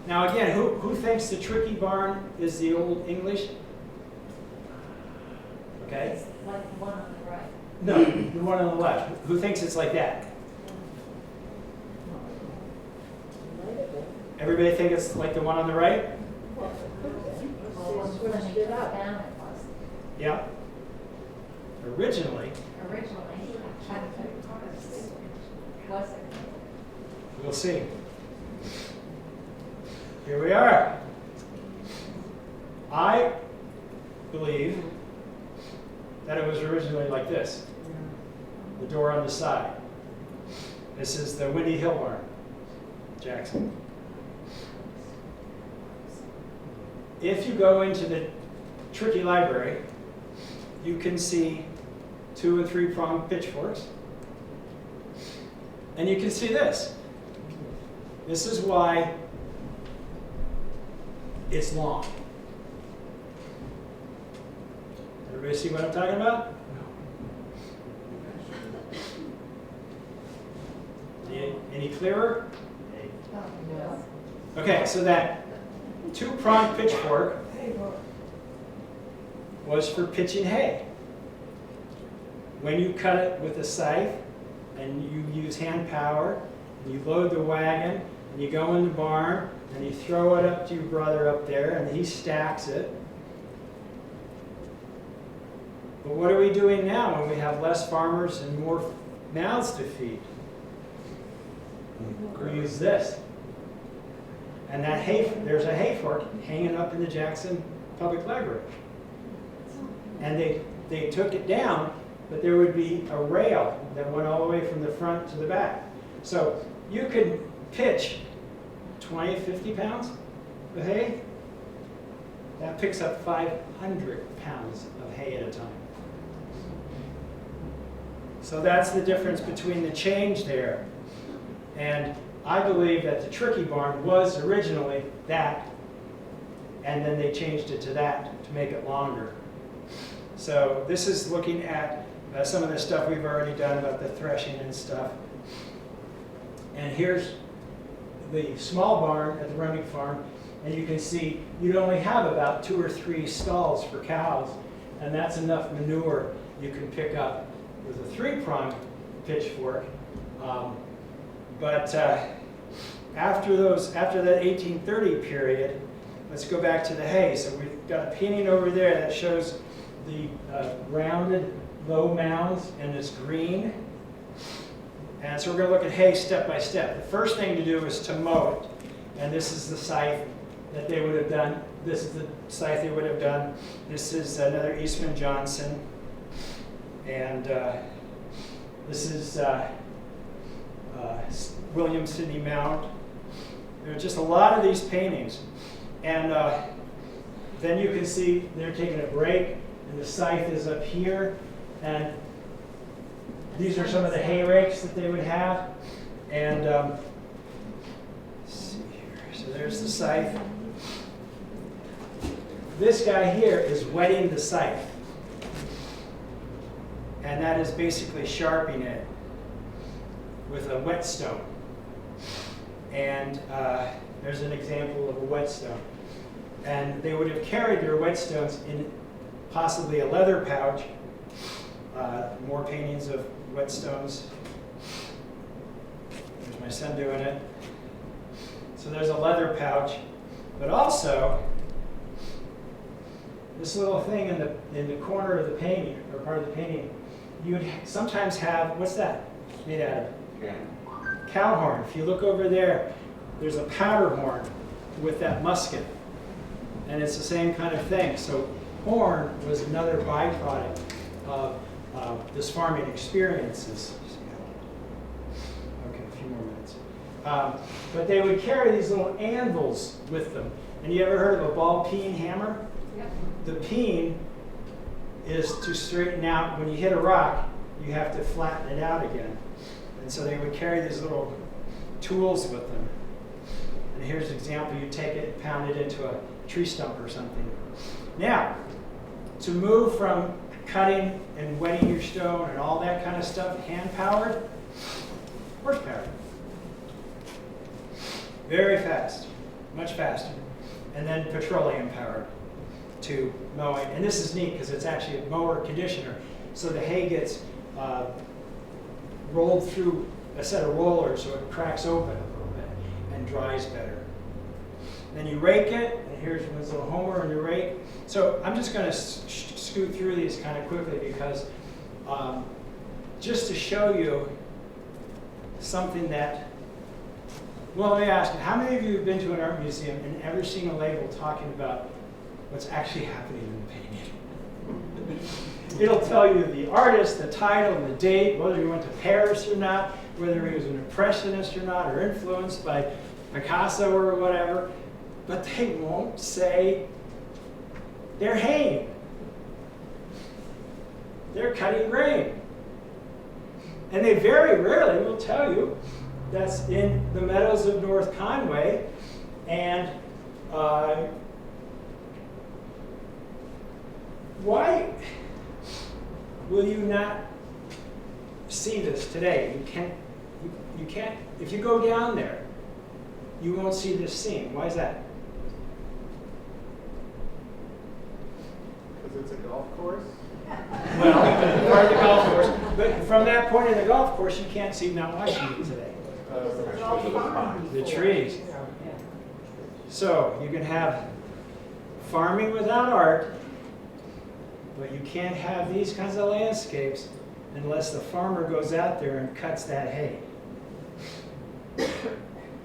Speaker 7: Now again, who thinks the Tricky Barn is the Old English? Okay.
Speaker 6: It's like the one on the right.
Speaker 7: No, the one on the left. Who thinks it's like that? Everybody think it's like the one on the right?
Speaker 6: Well, when they took it down, it was.
Speaker 7: Yeah. Originally,
Speaker 6: Was it?
Speaker 7: we'll see. Here we are. I believe that it was originally like this. The door on the side. This is the Windy Hill Barn, Jackson. If you go into the Tricky Library, you can see 2- and 3-pronged pitchforks. And you can see this. This is why it's long. Everybody see what I'm talking about? Any clearer? Okay, so that 2-pronged pitchfork was for pitching hay. When you cut it with a scythe and you use hand power, and you load the wagon, and you go in the barn, and you throw it up to your brother up there, and he stacks it. But what are we doing now when we have less farmers and more mouths to feed? We use this. And that there's a hay fork hanging up in the Jackson Public Library. And they took it down, but there would be a rail that went all the way from the front to the back. So you could pitch 20, 50 pounds of hay. That picks up 500 pounds of hay at a time. So that's the difference between the change there. And I believe that the Tricky Barn was originally that, and then they changed it to that to make it longer. So this is looking at some of the stuff we've already done about the threshing and stuff. And here's the small barn at the Remick farm, and you can see you'd only have about 2 or 3 stalls for cows, and that's enough manure you can pick up. With a 3-pronged pitchfork. But after that 1830 period, let's go back to the hay. So we've got a painting over there that shows the rounded low mounds, and it's green. And so we're going to look at hay step by step. The first thing to do is to mow it. And this is the scythe that they would have done. This is the scythe they would have done. This is another Eastman Johnson. And this is William Sidney Mount. There are just a lot of these paintings. And then you can see they're taking a break, and the scythe is up here. And these are some of the hay rakes that they would have. And let's see here. So there's the scythe. This guy here is wetting the scythe. And that is basically sharpening it with a whetstone. And there's an example of a whetstone. And they would have carried their whetstones in possibly a leather pouch. More paintings of whetstones. There's my son doing it. So there's a leather pouch. But also, this little thing in the corner of the painting, or part of the painting, you would sometimes have, what's that made out of? Cow horn. If you look over there, there's a powder horn with that musket. And it's the same kind of thing. So horn was another byproduct of this farming experiences. Okay, a few more minutes. But they would carry these little anvils with them. And you ever heard of a ball peen hammer?
Speaker 5: Yep.
Speaker 7: The peen is to straighten out. When you hit a rock, you have to flatten it out again. And so they would carry these little tools with them. And here's an example. You take it and pound it into a tree stump or something. Now, to move from cutting and wetting your stone and all that kind of stuff, hand-powered, horsepower. Very fast, much faster. And then petroleum-powered to mowing. And this is neat because it's actually a mower conditioner. So the hay gets rolled through a set of rollers so it cracks open a little bit and dries better. Then you rake it, and here's one little homer and you rake. So I'm just going to scoot through these kind of quickly because just to show you something that, well, let me ask you, how many of you have been to an art museum and ever seen a label talking about what's actually happening in the painting? It'll tell you the artist, the title, and the date, whether he went to Paris or not, whether he was an impressionist or not, or influenced by Picasso or whatever. But they won't say they're haying. They're cutting grain. And they very rarely will tell you that's in the meadows of North Conway. And why will you not see this today? You can't, if you go down there, you won't see this scene. Why is that?
Speaker 4: Because it's a golf course?
Speaker 7: Well, part of the golf course. But from that point in the golf course, you can't see Mount Washington today. The trees. So you can have farming without art, but you can't have these kinds of landscapes unless the farmer goes out there and cuts that hay.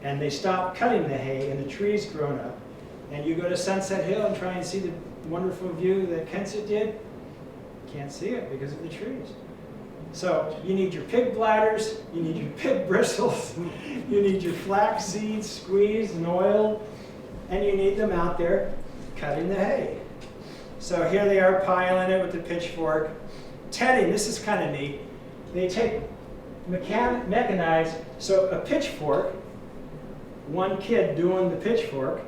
Speaker 7: And they stop cutting the hay and the trees grown up. And you go to Sunset Hill and try and see the wonderful view that Kensett did. Can't see it because of the trees. So you need your pig bladders, you need your pig bristles, you need your flax seeds squeezed and oiled, and you need them out there cutting the hay. So here they are piling it with the pitchfork. Tedding, this is kind of neat. They take mechanized, so a pitchfork, one kid doing the pitchfork.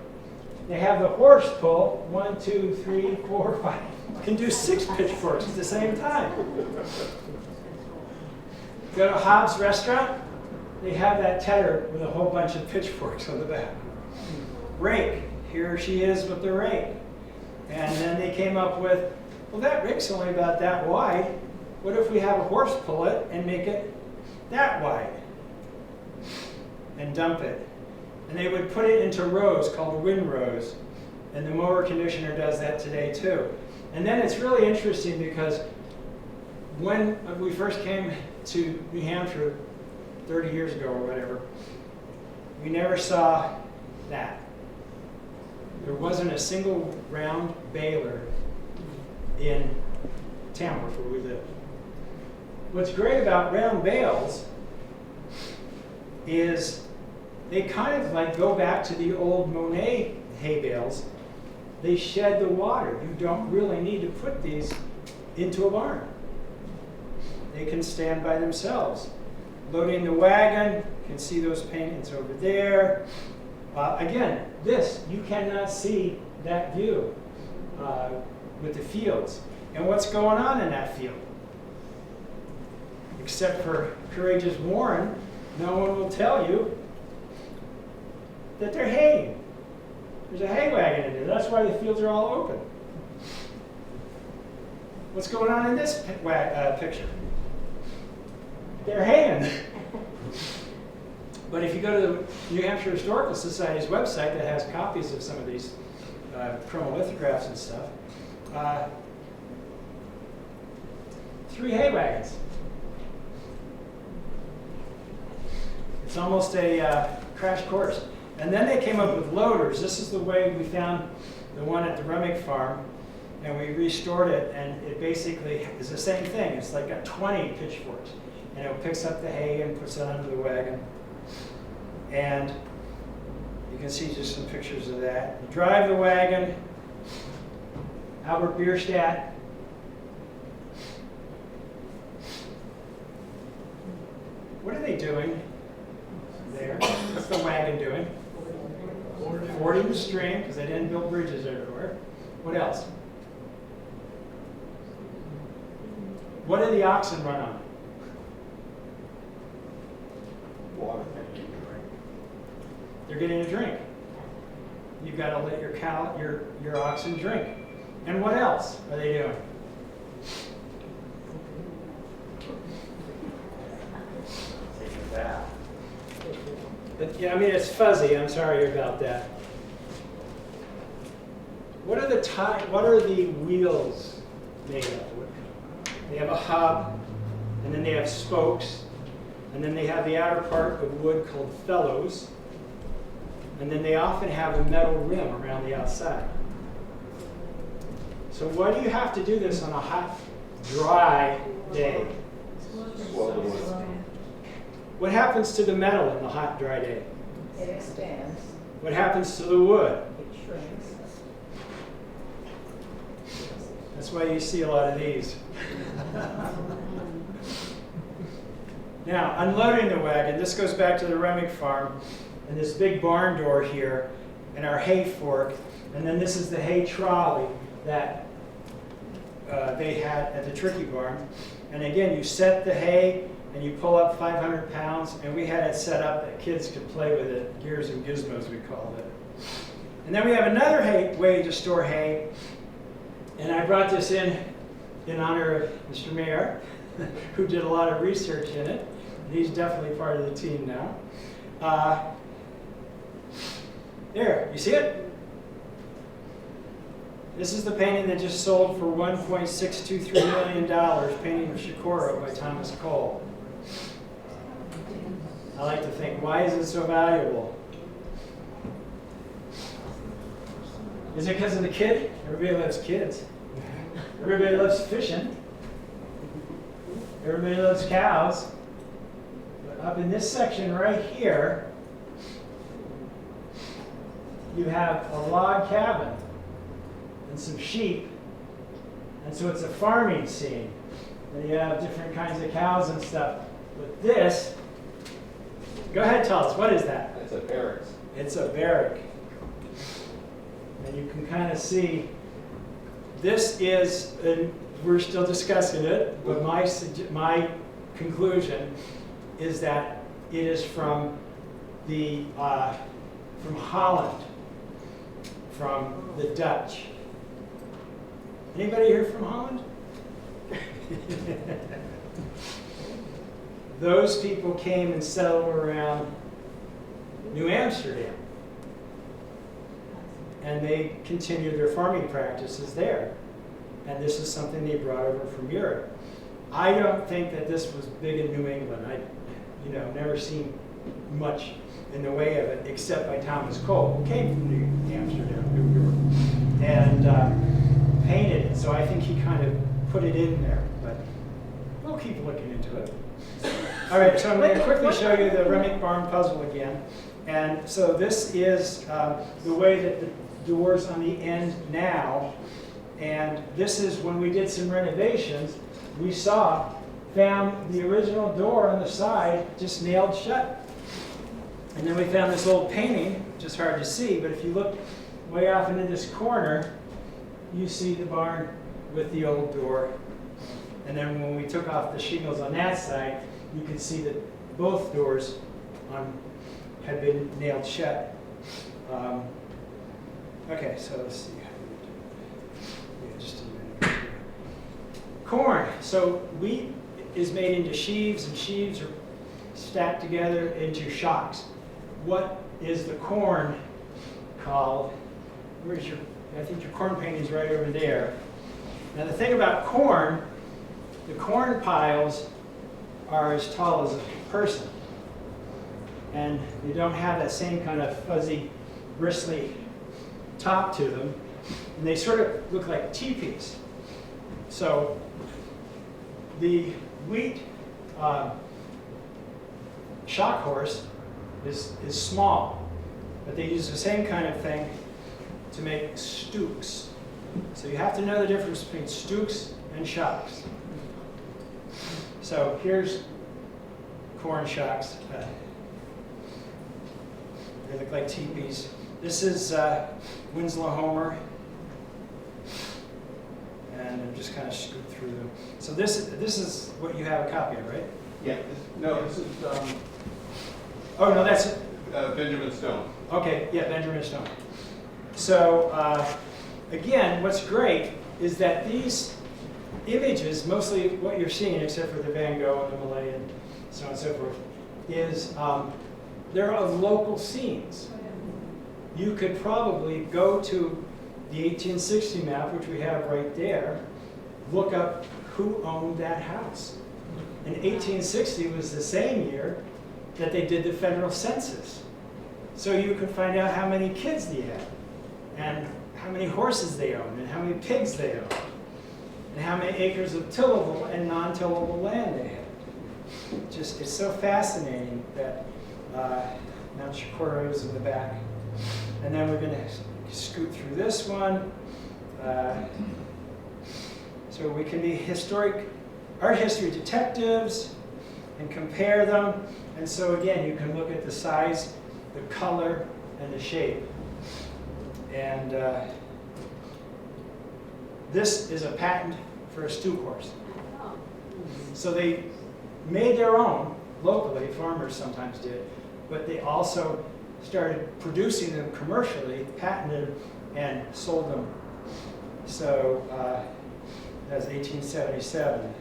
Speaker 7: They have the horse pull, 1, 2, 3, 4, 5. Can do 6 pitchforks at the same time. Go to Hobbs Restaurant, they have that tedder with a whole bunch of pitchforks on the back. Rake, here she is with the rake. And then they came up with, well, that rake's only about that wide. What if we have a horse pull it and make it that wide and dump it. And they would put it into rows called windrows. And the mower conditioner does that today too. And then it's really interesting because when we first came to New Hampshire 30 years ago or whatever, we never saw that. There wasn't a single round baler in Tamworth where we lived. What's great about round bales is they kind of like go back to the old Monet hay bales. They shed the water. You don't really need to put these into a barn. They can stand by themselves. Loading the wagon, you can see those paintings over there. Again, this, you cannot see that view with the fields. And what's going on in that field? Except for Courageous Warren, no one will tell you that they're haying. There's a hay wagon in there. That's why the fields are all open. What's going on in this picture? They're haying. But if you go to the New Hampshire Historical Society's website that has copies of some of these chromolithographs and stuff, 3 hay wagons. It's almost a crash course. And then they came up with loaders. This is the way we found the one at the Remick farm, and we restored it, and it basically is the same thing. It's like got 20 pitchforks, and it picks up the hay and puts it under the wagon. And you can see just some pictures of that. You drive the wagon. Albert Bierstadt. What are they doing there? What's the wagon doing? Fording the stream, because they didn't build bridges everywhere. What else? What do the oxen run on?
Speaker 4: Water.
Speaker 7: They're getting a drink. You've got to let your oxen drink. And what else are they doing?
Speaker 1: Taking a bath.
Speaker 7: But, yeah, I mean, it's fuzzy. I'm sorry about that. What are the wheels made of? They have a hub, and then they have spokes, and then they have the outer part of wood called felloes, and then they often have a metal rim around the outside. So why do you have to do this on a hot, dry day?
Speaker 4: Swell the wood.
Speaker 7: What happens to the metal in the hot, dry day?
Speaker 8: It expands,
Speaker 7: What happens to the wood?
Speaker 8: it shrinks.
Speaker 7: That's why you see a lot of these. Now, unloading the wagon, this goes back to the Remick farm, and this big barn door here, and our hay fork, and then this is the hay trolley that they had at the Tricky barn. And again, you set the hay, and you pull up 500 pounds, and we had it set up that kids could play with it, gears and gizmos we called it. And then we have another way to store hay, and I brought this in honor of Mr. Mayor, who did a lot of research in it. He's definitely part of the team now. There, you see it? This is the painting that just sold for $1.623 million, painting of Shikoro by Thomas Cole. I like to think, why is it so valuable? Is it because of the kid? Everybody loves kids. Everybody loves fishing. Everybody loves cows. But up in this section right here, you have a log cabin and some sheep. And so it's a farming scene. And you have different kinds of cows and stuff. But this, go ahead, tell us, what is that?
Speaker 4: It's a barracks.
Speaker 7: It's a barrack. And you can kind of see, this is, and we're still discussing it, but my conclusion is that it is from Holland, from the Dutch. Anybody here from Holland? those people came and settled around New Amsterdam. And they continued their farming practices there. And this is something they brought over from Europe. I don't think that this was big in New England. Never seen much in the way of it, except by Thomas Cole, who came from New Amsterdam, New York, and painted it. So I think he kind of put it in there, but we'll keep looking into it. All right, so I'm going to quickly show you the Remick barn puzzle again. And so this is the way that the doors on the end now, and this is when we did some renovations, we found the original door on the side just nailed shut. And then we found this old painting, which is hard to see, but if you look way off into this corner, you see the barn with the old door. And then when we took off the shingles on that side, you can see that both doors had been nailed shut. Okay, so let's see. Yeah, just a minute. Corn. So wheat is made into sheaves, and sheaves are stacked together into shocks. What is the corn called? I think your corn painting is right over there. Now the thing about corn, the corn piles are as tall as a person. And they don't have that same kind of fuzzy, bristly top to them. And they sort of look like teepees. So the wheat shock horse is small, but they use the same kind of thing to make stooks. So you have to know the difference between stooks and shocks. So here's corn shocks. They look like teepees. This is Winslow Homer. And I'm just kind of scoot through them. So this is what you have a copy of, right?
Speaker 4: Yeah. This is
Speaker 7: Oh, no, that's
Speaker 4: Benjamin Stone.
Speaker 7: okay, yeah, Benjamin Stone. So again, what's great is that these images, mostly what you're seeing, except for the Van Gogh and the Malay and so on and so forth, is they're of local scenes. You could probably go to the 1860 map, which we have right there, look up who owned that house. And 1860 was the same year that they did the federal census. So you could find out how many kids they had, and how many horses they owned, and how many pigs they owned, and how many acres of tillable and non-tillable land they had. It's so fascinating that Mount Shakura is in the back. And then we're going to scoot through this one. So we can be art history detectives and compare them. And so again, you can look at the size, the color, and the shape. And this is a patent for a stook horse. So they made their own locally, farmers sometimes did, but they also started producing them commercially, patented, and sold them. So that was 1877.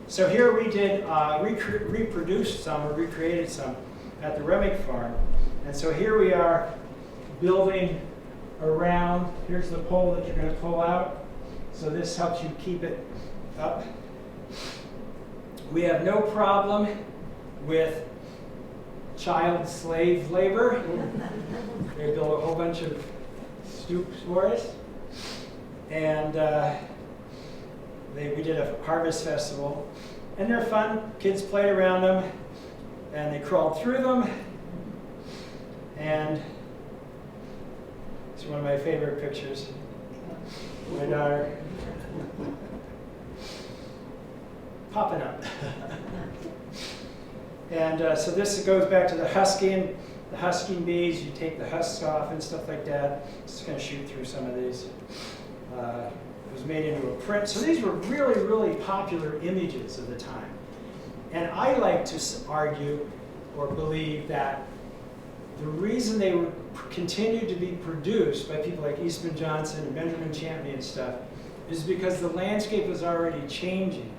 Speaker 7: So here we did reproduce some, or recreated some, at the Remick farm. And so here we are building around. Here's the pole that you're going to pull out. So this helps you keep it up. We have no problem with child slave labor. They built a whole bunch of stoops for us. And we did a harvest festival. And they're fun. Kids played around them. And they crawled through them. And it's one of my favorite pictures. My daughter popping up. And so this goes back to the husking bees. You take the husks off and stuff like that. Just going to shoot through some of these. It was made into a print. So these were really, really popular images of the time. And I like to argue or believe that the reason they were continued to be produced by people like Eastman Johnson and Benjamin Champney and stuff is because the landscape was already changing.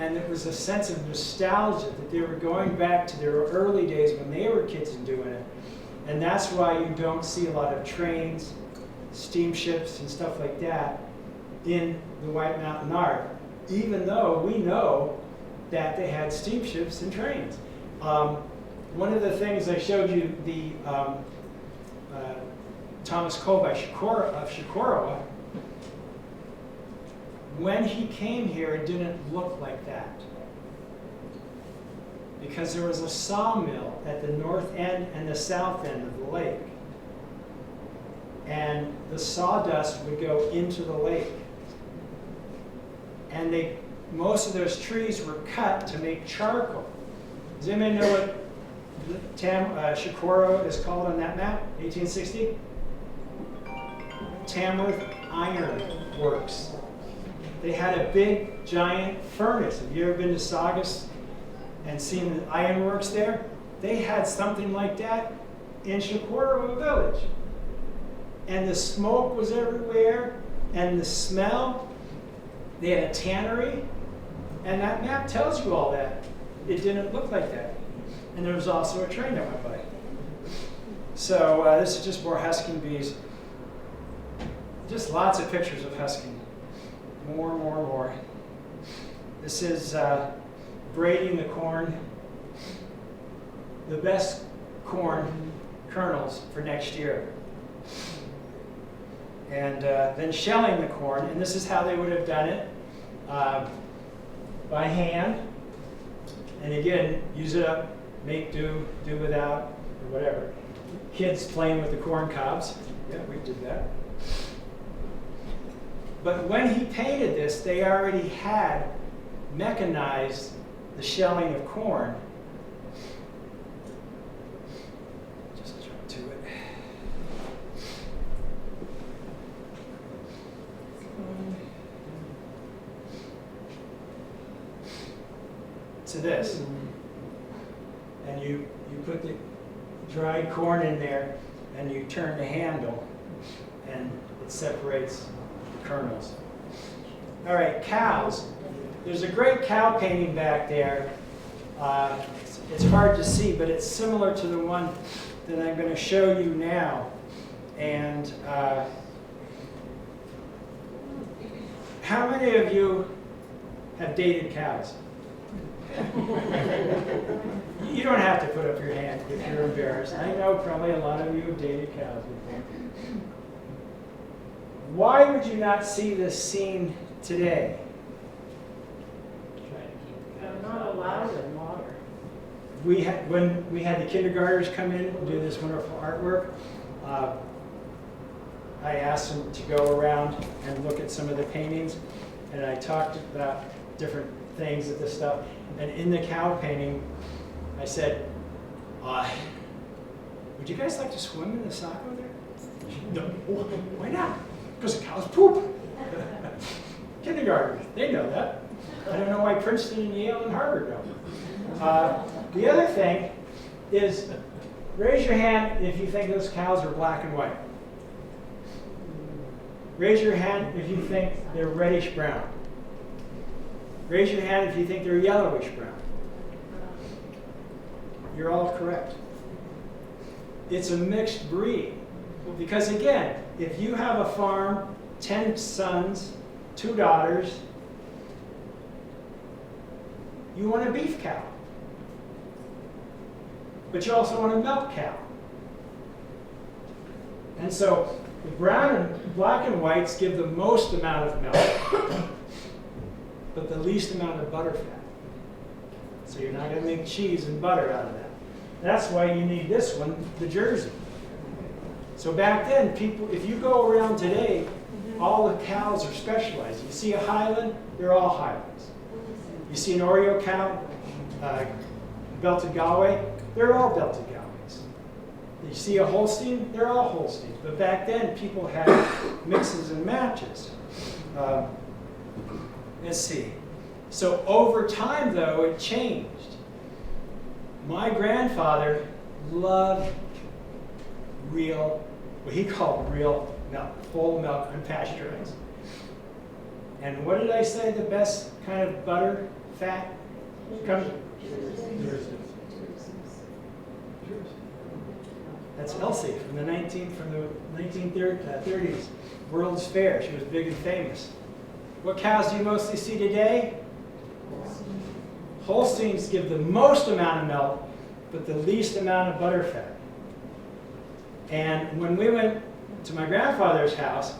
Speaker 7: and it was a sense of nostalgia that they were going back to their early days when they were kids and doing it. And that's why you don't see a lot of trains, steamships, and stuff like that in the White Mountain Art, even though we know that they had steamships and trains. One of the things I showed you, the Thomas Cole of Shikorowa, when he came here, it didn't look like that. Because there was a sawmill at the north end and the south end of the lake. And the sawdust would go into the lake. And most of those trees were cut to make charcoal. Does anybody know what Shikorowa is called on that map, 1860? Tamworth Iron Works. They had a big, giant furnace. Have you ever been to Saugus and seen the ironworks there? They had something like that in Shikorowa village. And the smoke was everywhere, and the smell. They had a tannery, and that map tells you all that. It didn't look like that. And there was also a train that went by. So this is just more husking bees. Just lots of pictures of husking. More. This is braiding the corn. The best corn kernels for next year. And then shelling the corn, and this is how they would have done it, by hand. And again, use it up, make do, do without, or whatever. Kids playing with the corn cobs. Yeah, we did that. But when he painted this, they already had mechanized the shelling of corn. Just jump to it. To this. And you put the dried corn in there, and you turn the handle, and it separates the kernels. All right, cows. There's a great cow painting back there. It's hard to see, but it's similar to the one that I'm going to show you now. And how many of you have dated cows? You don't have to put up your hand if you're embarrassed. I know probably a lot of you have dated cows before. Why would you not see this scene today?
Speaker 8: They're not allowed in water.
Speaker 7: When we had the kindergartners come in and do this wonderful artwork, I asked them to go around and look at some of the paintings, and I talked about different things of this stuff. And in the cow painting, I said, would you guys like to swim in the Saco there? No. Why not? Because the cows poop. Kindergartners, they know that. I don't know why Princeton and Yale and Harvard don't. The other thing is, raise your hand if you think those cows are black and white. Raise your hand if you think they're reddish brown. Raise your hand if you think they're yellowish brown. You're all correct. It's a mixed breed. Because again, if you have a farm, 10 sons, 2 daughters, you want a beef cow. But you also want a milk cow. And so the black and whites give the most amount of milk, but the least amount of butter fat. So you're not going to make cheese and butter out of that. That's why you need this one, the Jersey. So back then, people, if you go around today, all the cows are specialized. You see a Highland, they're all Highlands. You see an Oreo cow, belted Galway, they're all belted Galways. You see a Holstein, they're all Holsteins. But back then, people had mixes and matches. Let's see. So over time, though, it changed. My grandfather loved real, what he called real milk, whole milk, unpasteurized. And what did I say the best kind of butter fat comes. That's Elsie from the 1930s, World's Fair. She was big and famous. What cows do you mostly see today? Holsteins give the most amount of milk, but the least amount of butter fat. And when we went to my grandfather's house,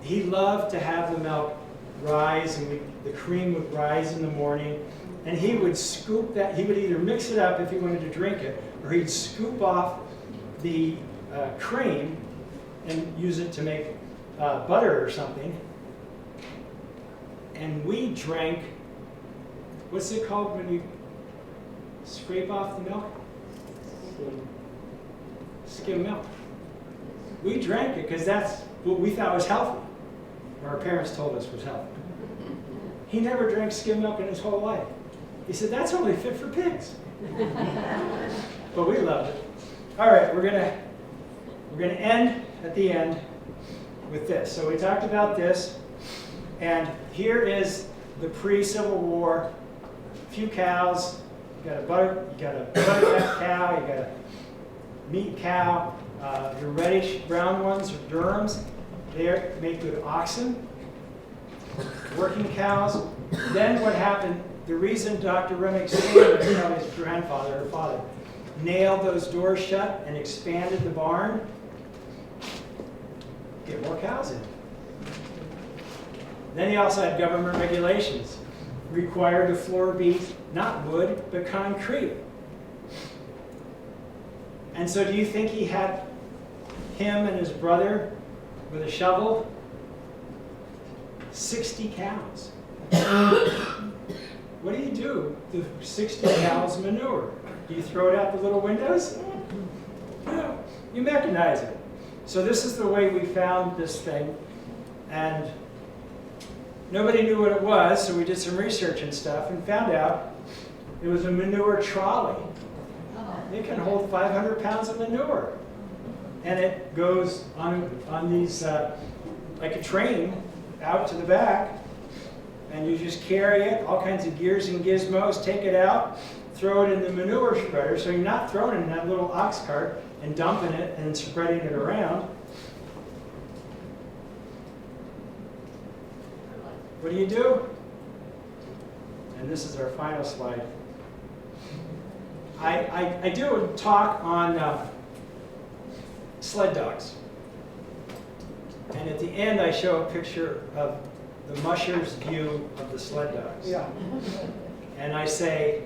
Speaker 7: he loved to have the milk rise, and the cream would rise in the morning, and he would scoop that. He would either mix it up if he wanted to drink it, or he'd scoop off the cream and use it to make butter or something. And we drank, what's it called when you scrape off the milk? Skim milk. We drank it because that's what we thought was healthy, or our parents told us was healthy. He never drank skim milk in his whole life. He said, that's only fit for pigs. But we loved it. All right, we're gonna end at the end with this. So we talked about this, and here is the pre-Civil War. A few cows. You got a butter fat cow. You got a meat cow. Your reddish brown ones are Durhams. They make good oxen. Working cows. Then what happened? The reason Dr. Remick Senior, probably his grandfather or father, nailed those doors shut and expanded the barn, get more cows in. Then he also had government regulations. Required the floor be not wood, but concrete. And so do you think he had him and his brother with a shovel? 60 cows. What do you do with 60 cows' manure? Do you throw it out the little windows? No, you mechanize it. So this is the way we found this thing. And nobody knew what it was, so we did some research and stuff and found out it was a manure trolley. It can hold 500 pounds of manure. And it goes on these, like a train, out to the back. And you just carry it, all kinds of gears and gizmos, take it out, throw it in the manure spreader. So you're not throwing it in that little ox cart and dumping it and spreading it around. What do you do? And this is our final slide. I do a talk on sled dogs. And at the end, I show a picture of the musher's view of the sled dogs.
Speaker 4: Yeah.
Speaker 7: And I say,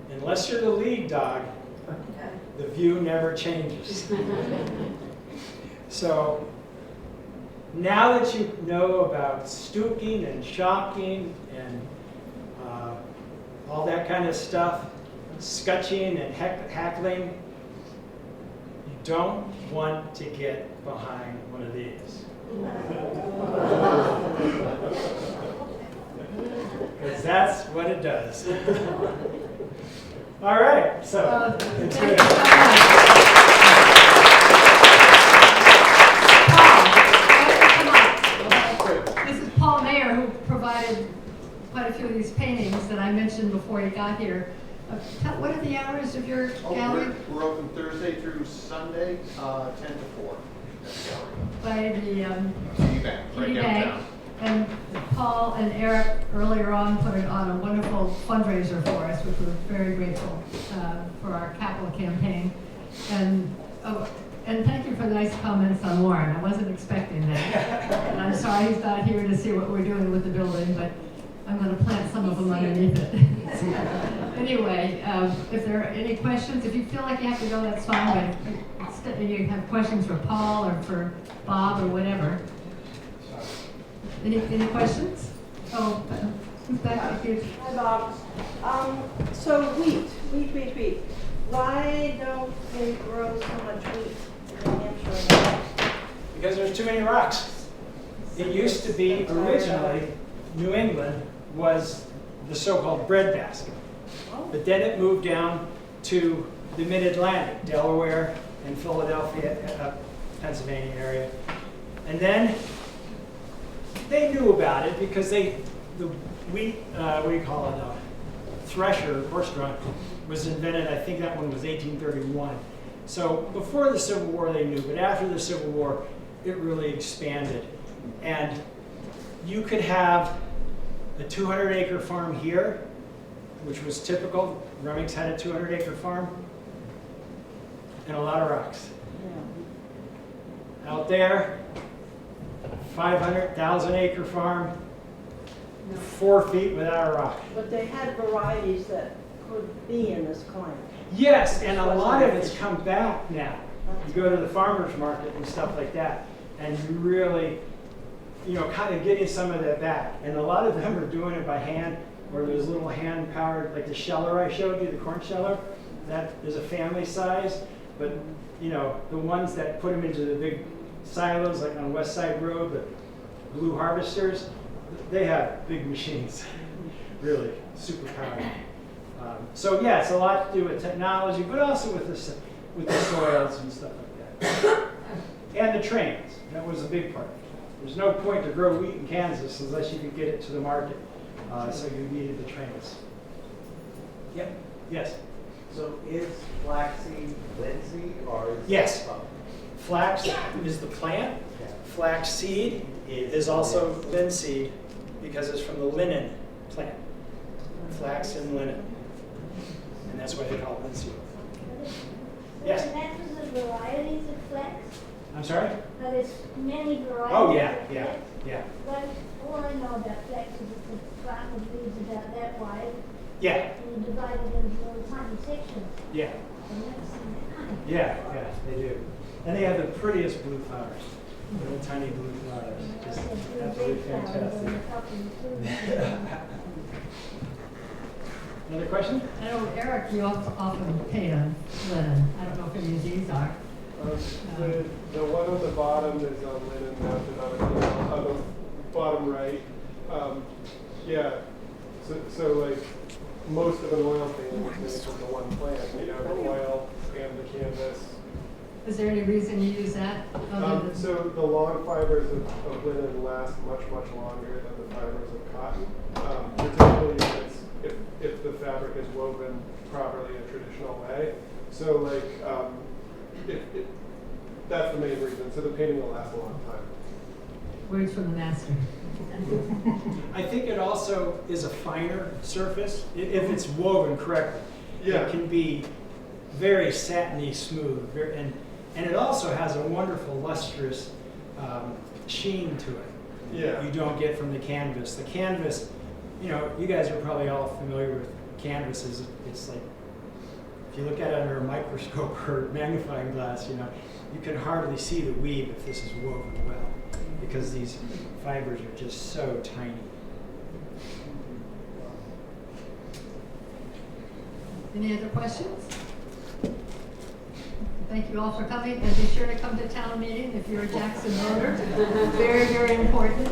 Speaker 7: unless you're the lead dog, the view never changes. So now that you know about stooking and shocking and all that kind of stuff, scutching and hackling, you don't want to get behind one of these. Because that's what it does. All right, so it's good.
Speaker 6: This is Paul Mayer, who provided quite a few of these paintings that I mentioned before you got here. What are the hours of your gallery?
Speaker 1: We're open Thursday through Sunday, 10 to 4.
Speaker 6: By the
Speaker 1: TD Bank, right
Speaker 6: TD
Speaker 1: downtown.
Speaker 6: Bank. And Paul and Eric earlier on put it on a wonderful fundraiser for us, which we're very grateful for our capital campaign. And thank you for the nice comments on Warren. I wasn't expecting that. And I'm sorry he's not here to see what we're doing with the building, but I'm going to plant some of them underneath it. Anyway, if there are any questions, if you feel like you have to go, that's fine. But you have questions for Paul or for Bob or whatever. Any questions? Oh, who's back here?
Speaker 8: Hi, Bob. So wheat. Why don't they grow so much wheat in New Hampshire?
Speaker 7: Because there's too many rocks. It used to be, originally, New England was the so-called breadbasket. But then it moved down to the mid-Atlantic, Delaware and Philadelphia, Pennsylvania area. And then they knew about it because the wheat, what do you call it, thresher, horse-drawn, was invented, I think that one was 1831. So before the Civil War they knew, but after the Civil War, it really expanded. And you could have a 200-acre farm here, which was typical. Remington had a 200-acre farm, and a lot of rocks. Out there, 500,000-acre farm, 4 feet without a rock.
Speaker 9: But they had varieties that could be in this climate.
Speaker 7: Yes, and a lot of it's come back now. You go to the farmer's market and stuff like that, and you really, kind of getting some of that back. And a lot of them are doing it by hand, or there's little hand-powered, like the sheller I showed you, the corn sheller, that is a family size. But, the ones that put them into the big silos, like on West Side Road, the blue harvesters, they have big machines, really super powered. So yeah, it's a lot to do with technology, but also with the soils and stuff like that. And the trains, that was a big part. There's no point to grow wheat in Kansas unless you could get it to the market. So you needed the trains. Yep, yes.
Speaker 1: So is flaxseed linseed or is
Speaker 7: Yes. Flax is the plant.
Speaker 1: Yeah.
Speaker 7: Flax seed is also linseed because it's from the linen plant. Flax and linen. And that's why they call it linseed. Yes.
Speaker 8: Are there the varieties of flax?
Speaker 7: I'm sorry?
Speaker 8: Are there many varieties
Speaker 7: Oh,
Speaker 8: of
Speaker 7: yeah,
Speaker 8: flax?
Speaker 7: yeah, yeah.
Speaker 8: Well, all I know about flax is that the plant with leaves about that wide,
Speaker 7: Yeah,
Speaker 8: and you divide it into little tiny sections.
Speaker 7: yeah,
Speaker 8: I've never seen that kind.
Speaker 7: yeah, they do. And they have the prettiest blue flowers. Little tiny blue flowers. Just absolutely fantastic. Another question?
Speaker 6: I know, Eric, you often paint on linen. I don't know if any of these are.
Speaker 4: The one on the bottom is on linen mounted on the bottom right. Yeah, so like most of an oil painting is made from the one plant, the oil and the canvas.
Speaker 6: Is there any reason you use that?
Speaker 4: So the long fibers of linen last much, much longer than the fibers of cotton, particularly if the fabric is woven properly a traditional way. So like, that's the main reason. So the painting will last a long time.
Speaker 6: Words from the master.
Speaker 7: I think it also is a finer surface if it's woven correctly.
Speaker 4: Yeah.
Speaker 7: It can be very satiny smooth, and it also has a wonderful lustrous sheen to it.
Speaker 4: Yeah.
Speaker 7: You don't get from the canvas. The canvas, you guys are probably all familiar with canvases. It's like, if you look at it under a microscope or magnifying glass, you can hardly see the weave if this is woven well, because these fibers are just so tiny.
Speaker 6: Any other questions? Thank you all for coming, and be sure to come to town meeting if you're a Jackson voter. Very, very important.